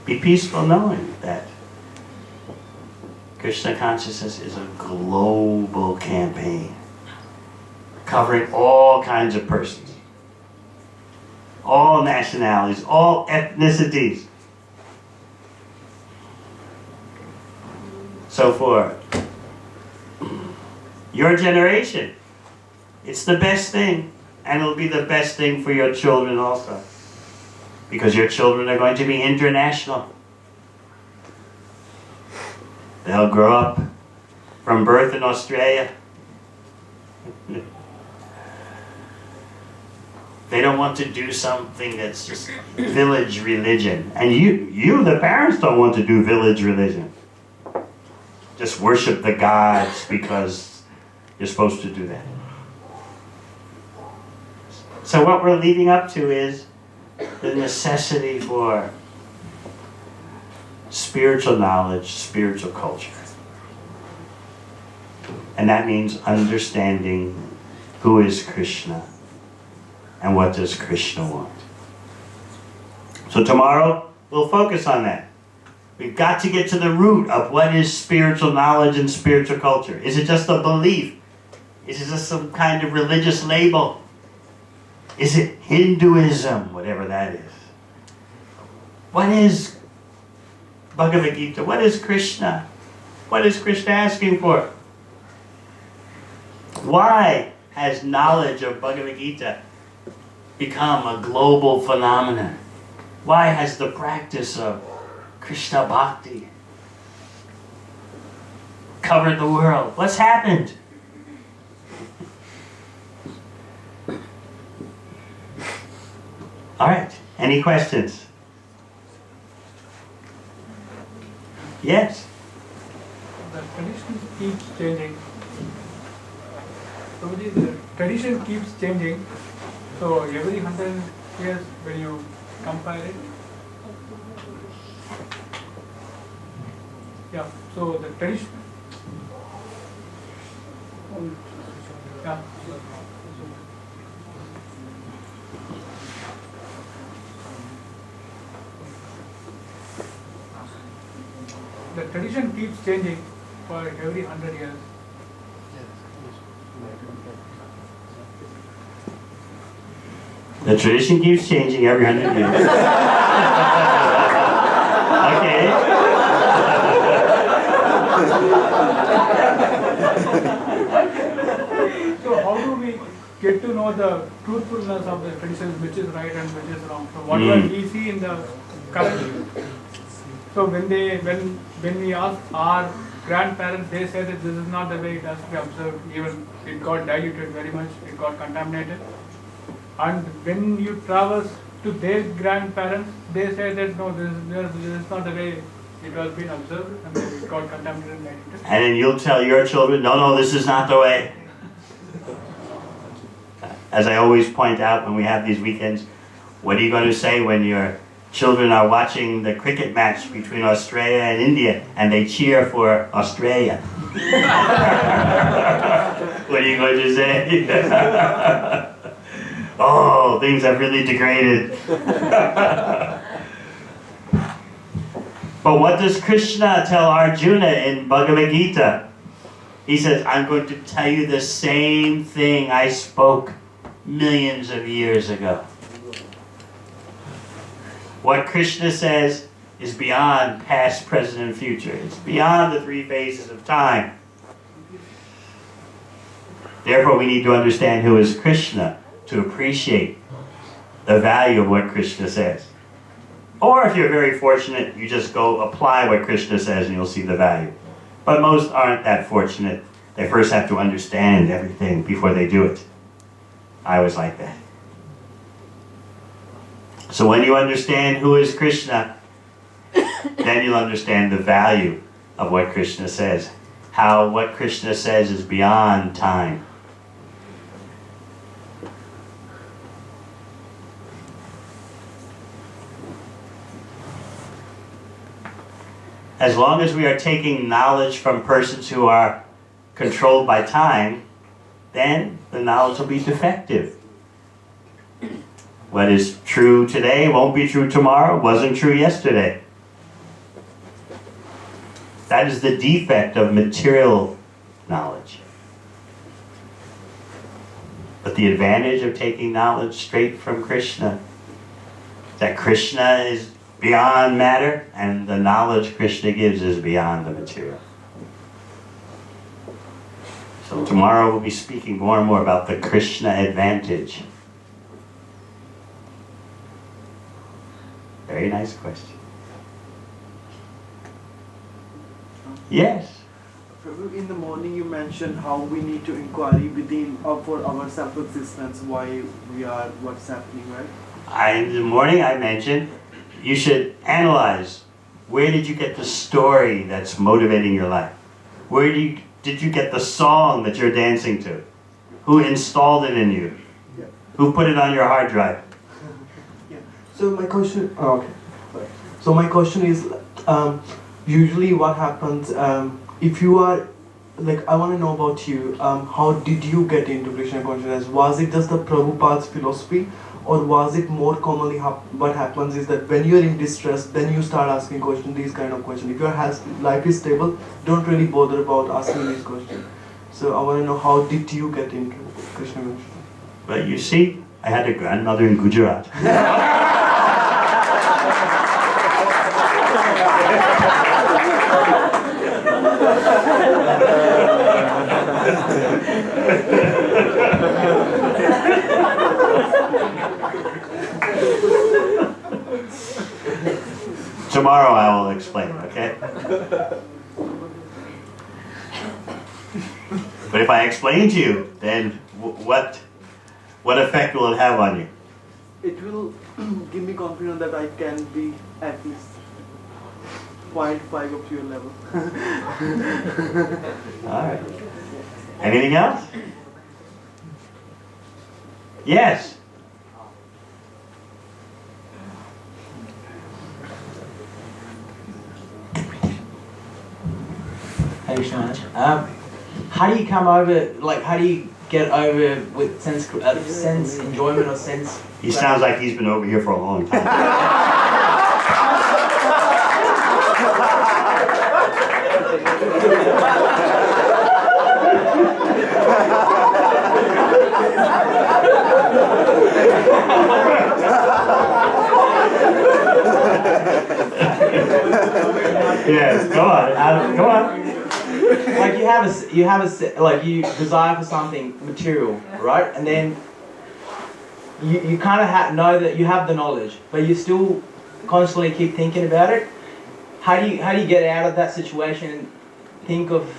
be peaceful knowing that Krishna consciousness is a global campaign covering all kinds of persons, all nationalities, all ethnicities. So for your generation, it's the best thing, and it'll be the best thing for your children also, because your children are going to be international. They'll grow up from birth in Australia. They don't want to do something that's just village religion. And you, the parents, don't want to do village religion. Just worship the gods because you're supposed to do that. So what we're leading up to is the necessity for spiritual knowledge, spiritual culture. And that means understanding who is Krishna and what does Krishna want. So tomorrow, we'll focus on that. We've got to get to the root of what is spiritual knowledge and spiritual culture. Is it just a belief? Is it just some kind of religious label? Is it Hinduism, whatever that is? What is Bhagavad Gita? What is Krishna? What is Krishna asking for? Why has knowledge of Bhagavad Gita become a global phenomenon? Why has the practice of Krishna Bhakti covered the world. What's happened? All right. Any questions? Yes. The tradition keeps changing. So the tradition keeps changing. So every 100 years when you compare it, yeah. So the tradition, yeah. The tradition keeps changing for every 100 years. The tradition keeps changing every 100 years. Okay. So how do we get to know the truthfulness of the traditions, which is right and which is wrong? So whatever we see in the current, so when we ask our grandparents, they say that this is not the way it has to be observed. Even it got diluted very much, it got contaminated. And when you traverse to their grandparents, they say that no, this is not the way it was being observed, and it got contaminated and diluted. And then you'll tell your children, no, this is not the way. As I always point out when we have these weekends, what are you going to say when your children are watching the cricket match between Australia and India and they cheer for Australia? What are you going to say? Oh, things have really degraded. But what does Krishna tell Arjuna in Bhagavad Gita? He says, I'm going to tell you the same thing I spoke millions of years ago. What Krishna says is beyond past, present, and future. It's beyond the three phases of time. Therefore, we need to understand who is Krishna to appreciate the value of what Krishna says. Or if you're very fortunate, you just go apply what Krishna says and you'll see the value. But most aren't that fortunate. They first have to understand everything before they do it. I was like that. So when you understand who is Krishna, then you'll understand the value of what Krishna says. How what Krishna says is beyond time. As long as we are taking knowledge from persons who are controlled by time, then the knowledge will be defective. What is true today won't be true tomorrow, wasn't true yesterday. That is the defect of material knowledge. But the advantage of taking knowledge straight from Krishna, that Krishna is beyond matter, and the knowledge Krishna gives is beyond the material. So tomorrow we'll be speaking more and more about the Krishna advantage. Very nice question. Yes? Prabhu, in the morning you mentioned how we need to inquiry within for our self-existence, why we are, what's happening, right? In the morning I mentioned you should analyze, where did you get the story that's motivating your life? Where did you get the song that you're dancing to? Who installed it in you? Yeah. Who put it on your hard drive? Yeah. So my question, So my question is, usually what happens, if you are, like, I want to know about you, how did you get into Krishna consciousness? Was it just the Prabhupada's philosophy, or was it more commonly what happens is that when you're in distress, then you start asking questions, these kind of questions. If your life is stable, don't really bother about asking these questions. So I want to know, how did you get into Krishna consciousness? But you see, I had a grandmother in Gujarat. Tomorrow I will explain, okay? But if I explain to you, then what effect will it have on you? It will give me confidence that I can be at least 0.5 of your level. Alright. Anything else? Yes. Hare Krishna Maharaj. How do you come over, like, how do you get over with sense enjoyment or sense? He sounds like he's been over here for a long time. Yes, go on, Adam, go on. Like you desire for something material, right? And then you kind of know that you have the knowledge, but you still constantly keep thinking about it. How do you get out of that situation and think of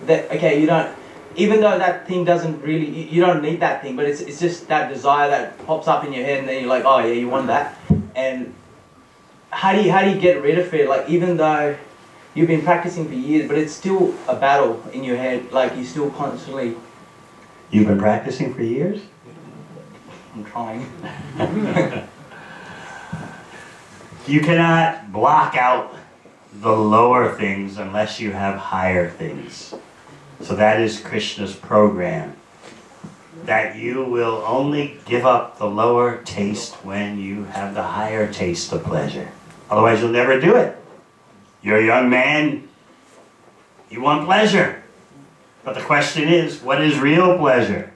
that? Okay, you don't, even though that thing doesn't really, you don't need that thing, but it's just that desire that pops up in your head, and then you're like, oh yeah, you want that. And how do you get rid of it? Like, even though you've been practicing for years, but it's still a battle in your head. Like, you still constantly. You've been practicing for years? I'm trying. You cannot block out the lower things unless you have higher things. So that is Krishna's program. That you will only give up the lower taste when you have the higher taste of pleasure. Otherwise you'll never do it. You're a young man, you want pleasure. But the question is, what is real pleasure?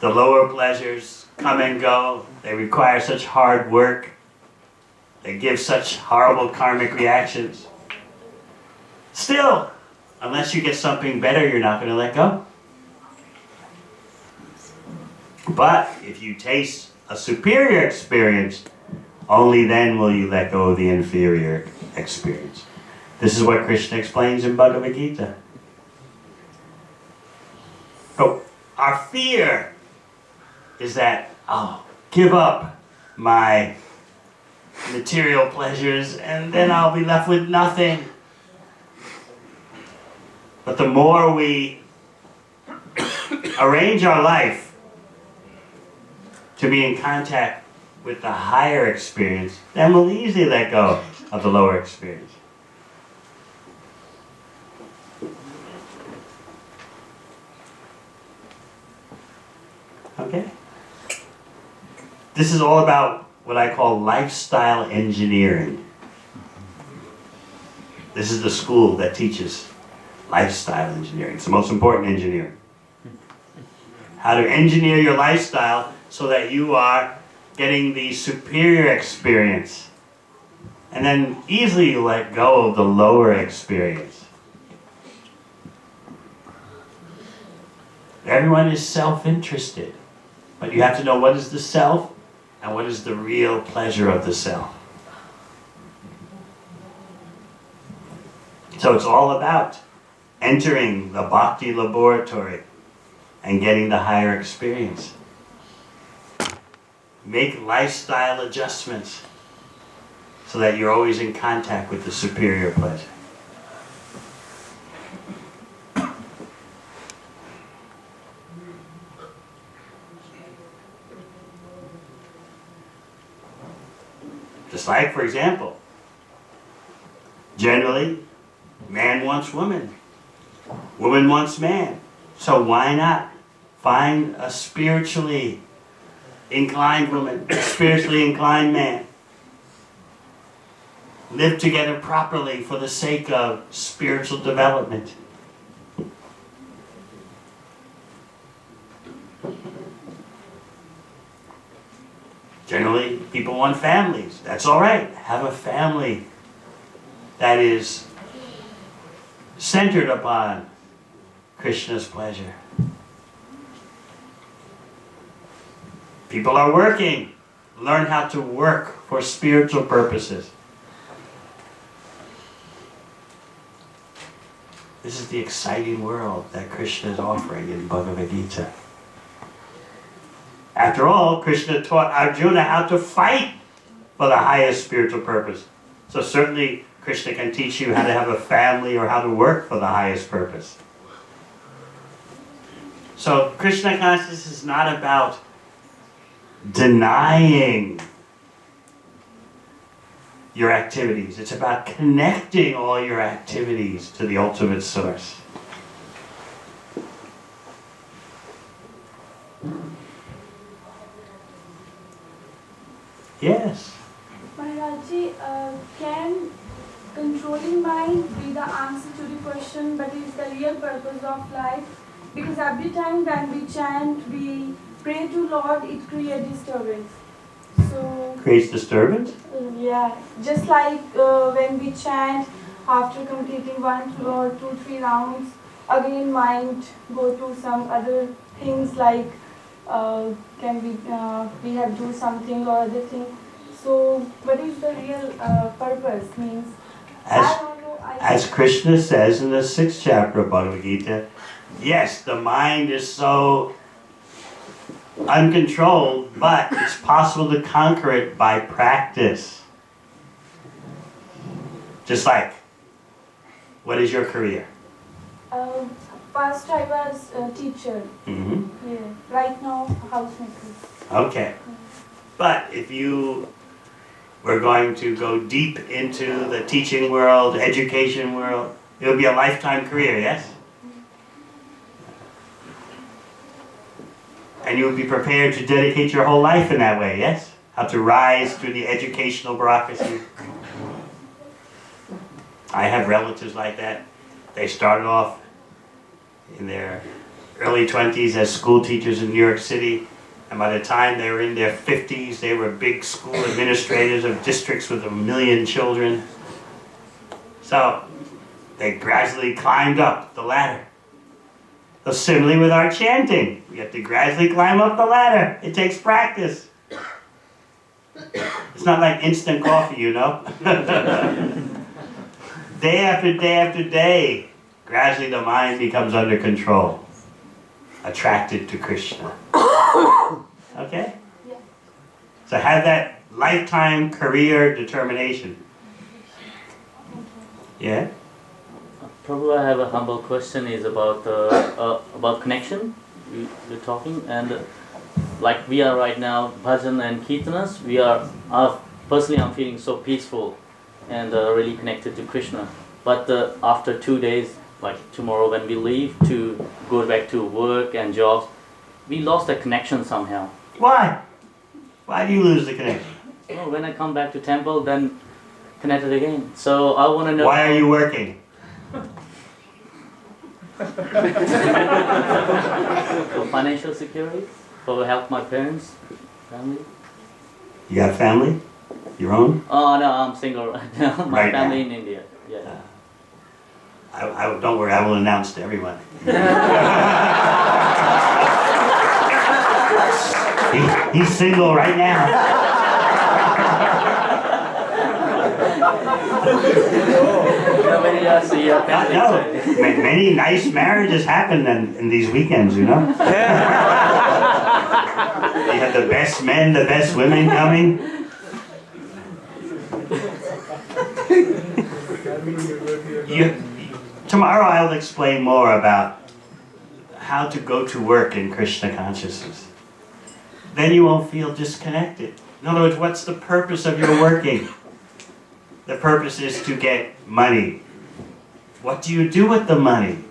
The lower pleasures come and go. They require such hard work. They give such horrible karmic reactions. Still, unless you get something better, you're not going to let go. But if you taste a superior experience, only then will you let go of the inferior experience. This is what Krishna explains in Bhagavad Gita. So our fear is that I'll give up my material pleasures and then I'll be left with nothing. But the more we arrange our life to be in contact with the higher experience, then we'll easily let go of the lower experience. Okay? This is all about what I call lifestyle engineering. This is the school that teaches lifestyle engineering. It's the most important engineering. How to engineer your lifestyle so that you are getting the superior experience. And then easily you let go of the lower experience. Everyone is self-interested. But you have to know what is the self and what is the real pleasure of the self. So it's all about entering the bhakti laboratory and getting the higher experience. Make lifestyle adjustments so that you're always in contact with the superior pleasure. Just like, for example, generally, man wants woman, woman wants man. So why not find a spiritually inclined woman, a spiritually inclined man? Live together properly for the sake of spiritual development. Generally, people want families. That's all right. Have a family that is centered upon Krishna's pleasure. People are working. Learn how to work for spiritual purposes. This is the exciting world that Krishna is offering in Bhagavad Gita. After all, Krishna taught Arjuna how to fight for the highest spiritual purpose. So certainly Krishna can teach you how to have a family or how to work for the highest purpose. So Krishna consciousness is not about denying your activities. It's about connecting all your activities to the ultimate source. Yes. Maharaji, can controlling mind be the answer to the question, but is the real purpose of life? Because every time when we chant, we pray to Lord, it creates disturbance. So Creates disturbance? yeah, just like when we chant after completing 1, 2, or 2, 3 rounds, again mind go to some other things like can we have do something or other thing. So what is the real purpose? Means I don't know. As Krishna says in the 6th chapter of Bhagavad Gita, yes, the mind is so uncontrolled, but it's possible to conquer it by practice. Just like, what is your career? Past I was a teacher. Mm-hmm. Yeah. Right now, housemaker. Okay. But if you were going to go deep into the teaching world, education world, it would be a lifetime career, yes? And you would be prepared to dedicate your whole life in that way, yes? How to rise through the educational bureaucracy. I have relatives like that. They started off in their early 20s as school teachers in New York City. And by the time they were in their 50s, they were big school administrators of districts with 1 million children. So they gradually climbed up the ladder. So similarly with our chanting, we have to gradually climb up the ladder. It takes practice. It's not like instant coffee, you know. Day after day after day, gradually the mind becomes under control, attracted to Krishna. Okay? Yeah. So have that lifetime career determination. Yeah? Prabhu, I have a humble question is about connection. We're talking, and like we are right now, bhajan and kirtanas, we are personally I'm feeling so peaceful and really connected to Krishna. But after 2 days, like tomorrow when we leave to go back to work and jobs, we lost the connection somehow. Why? Why do you lose the connection? Oh, when I come back to temple, then connected again. So I want to know. Why are you working? For financial security, for help my parents, family. You got family? Your own? Oh no, I'm single right now. My Right family now. in India. Yeah. Don't worry, I will announce to everyone. He's single right now. No, many nice marriages happen in these weekends, you know. You have the best men, the best women coming. Tomorrow I'll explain more about how to go to work in Krishna consciousness. Then you won't feel disconnected. In other words, what's the purpose of your working? The purpose is to get money. What do you do with the money?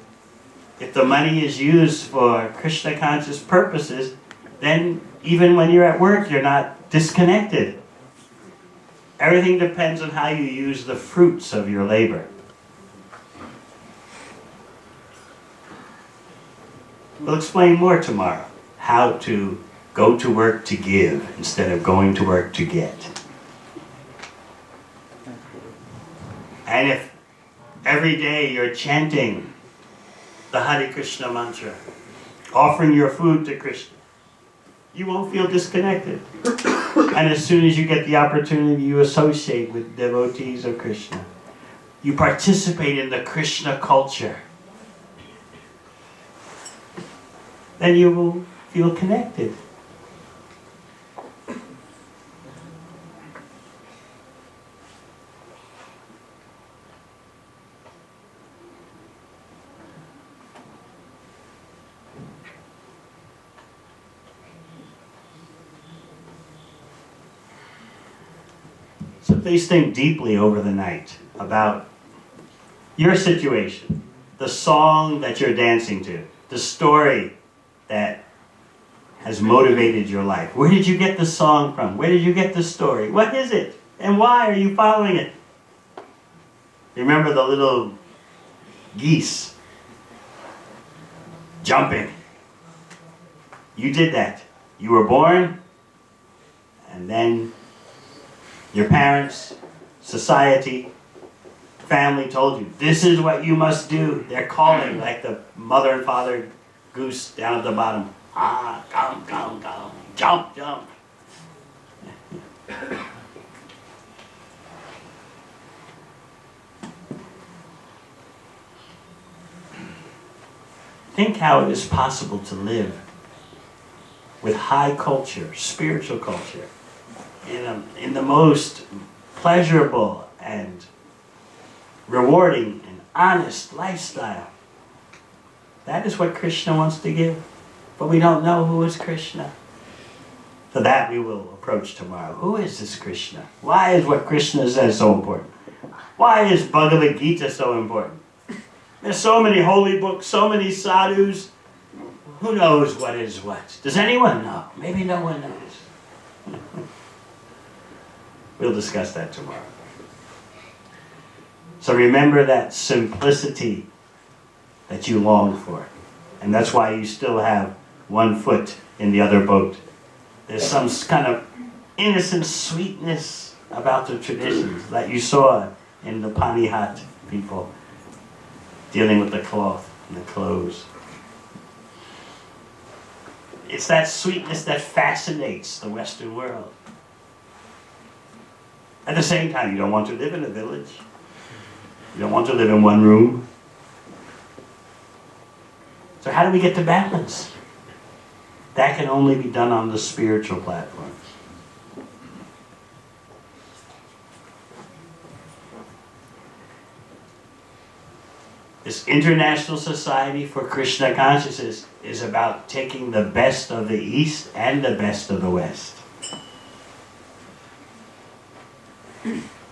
If the money is used for Krishna conscious purposes, then even when you're at work, you're not disconnected. Everything depends on how you use the fruits of your labor. We'll explain more tomorrow how to go to work to give instead of going to work to get. And if every day you're chanting the Hare Krishna mantra, offering your food to Krishna, you won't feel disconnected. And as soon as you get the opportunity, you associate with devotees of Krishna. You participate in the Krishna culture. then you will feel connected. So please think deeply over the night about your situation, the song that you're dancing to, the story that has motivated your life. Where did you get the song from? Where did you get the story? What is it? And why are you following it? Remember the little geese jumping. You did that. You were born, and then your parents, society, family told you, this is what you must do. They're calling like the mother and father goose down at the bottom. Ah, come, come, come. Jump, jump. Think how it is possible to live with high culture, spiritual culture, in the most pleasurable and rewarding and honest lifestyle. That is what Krishna wants to give. But we don't know who is Krishna. So that we will approach tomorrow. Who is this Krishna? Why is what Krishna says so important? Why is Bhagavad Gita so important? There's so many holy books, so many sadhus. Who knows what is what? Does anyone know? Maybe no one knows. We'll discuss that tomorrow. So remember that simplicity that you long for. And that's why you still have one foot in the other boat. There's some kind of innocent sweetness about the traditions that you saw in the Panihat people dealing with the cloth and the clothes. It's that sweetness that fascinates the Western world. At the same time, you don't want to live in a village. You don't want to live in one room. So how do we get to balance? That can only be done on the spiritual platform. This International Society for Krishna Consciousness is about taking the best of the East and the best of the West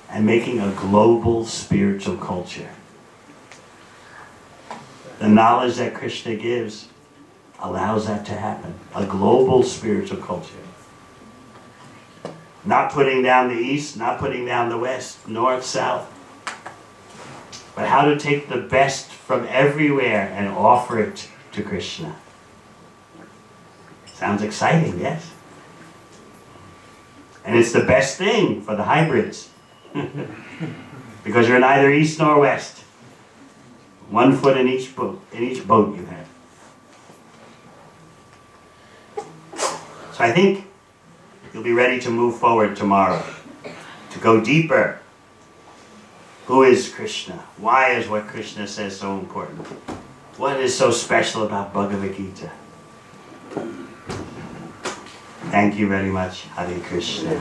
and making a global spiritual culture. The knowledge that Krishna gives allows that to happen. A global spiritual culture. Not putting down the East, not putting down the West, North, South. But how to take the best from everywhere and offer it to Krishna. Sounds exciting, yes? And it's the best thing for the hybrids. Because you're neither East nor West. One foot in each boat you have. So I think you'll be ready to move forward tomorrow, to go deeper. Who is Krishna? Why is what Krishna says so important? What is so special about Bhagavad Gita? Thank you very much. Hare Krishna.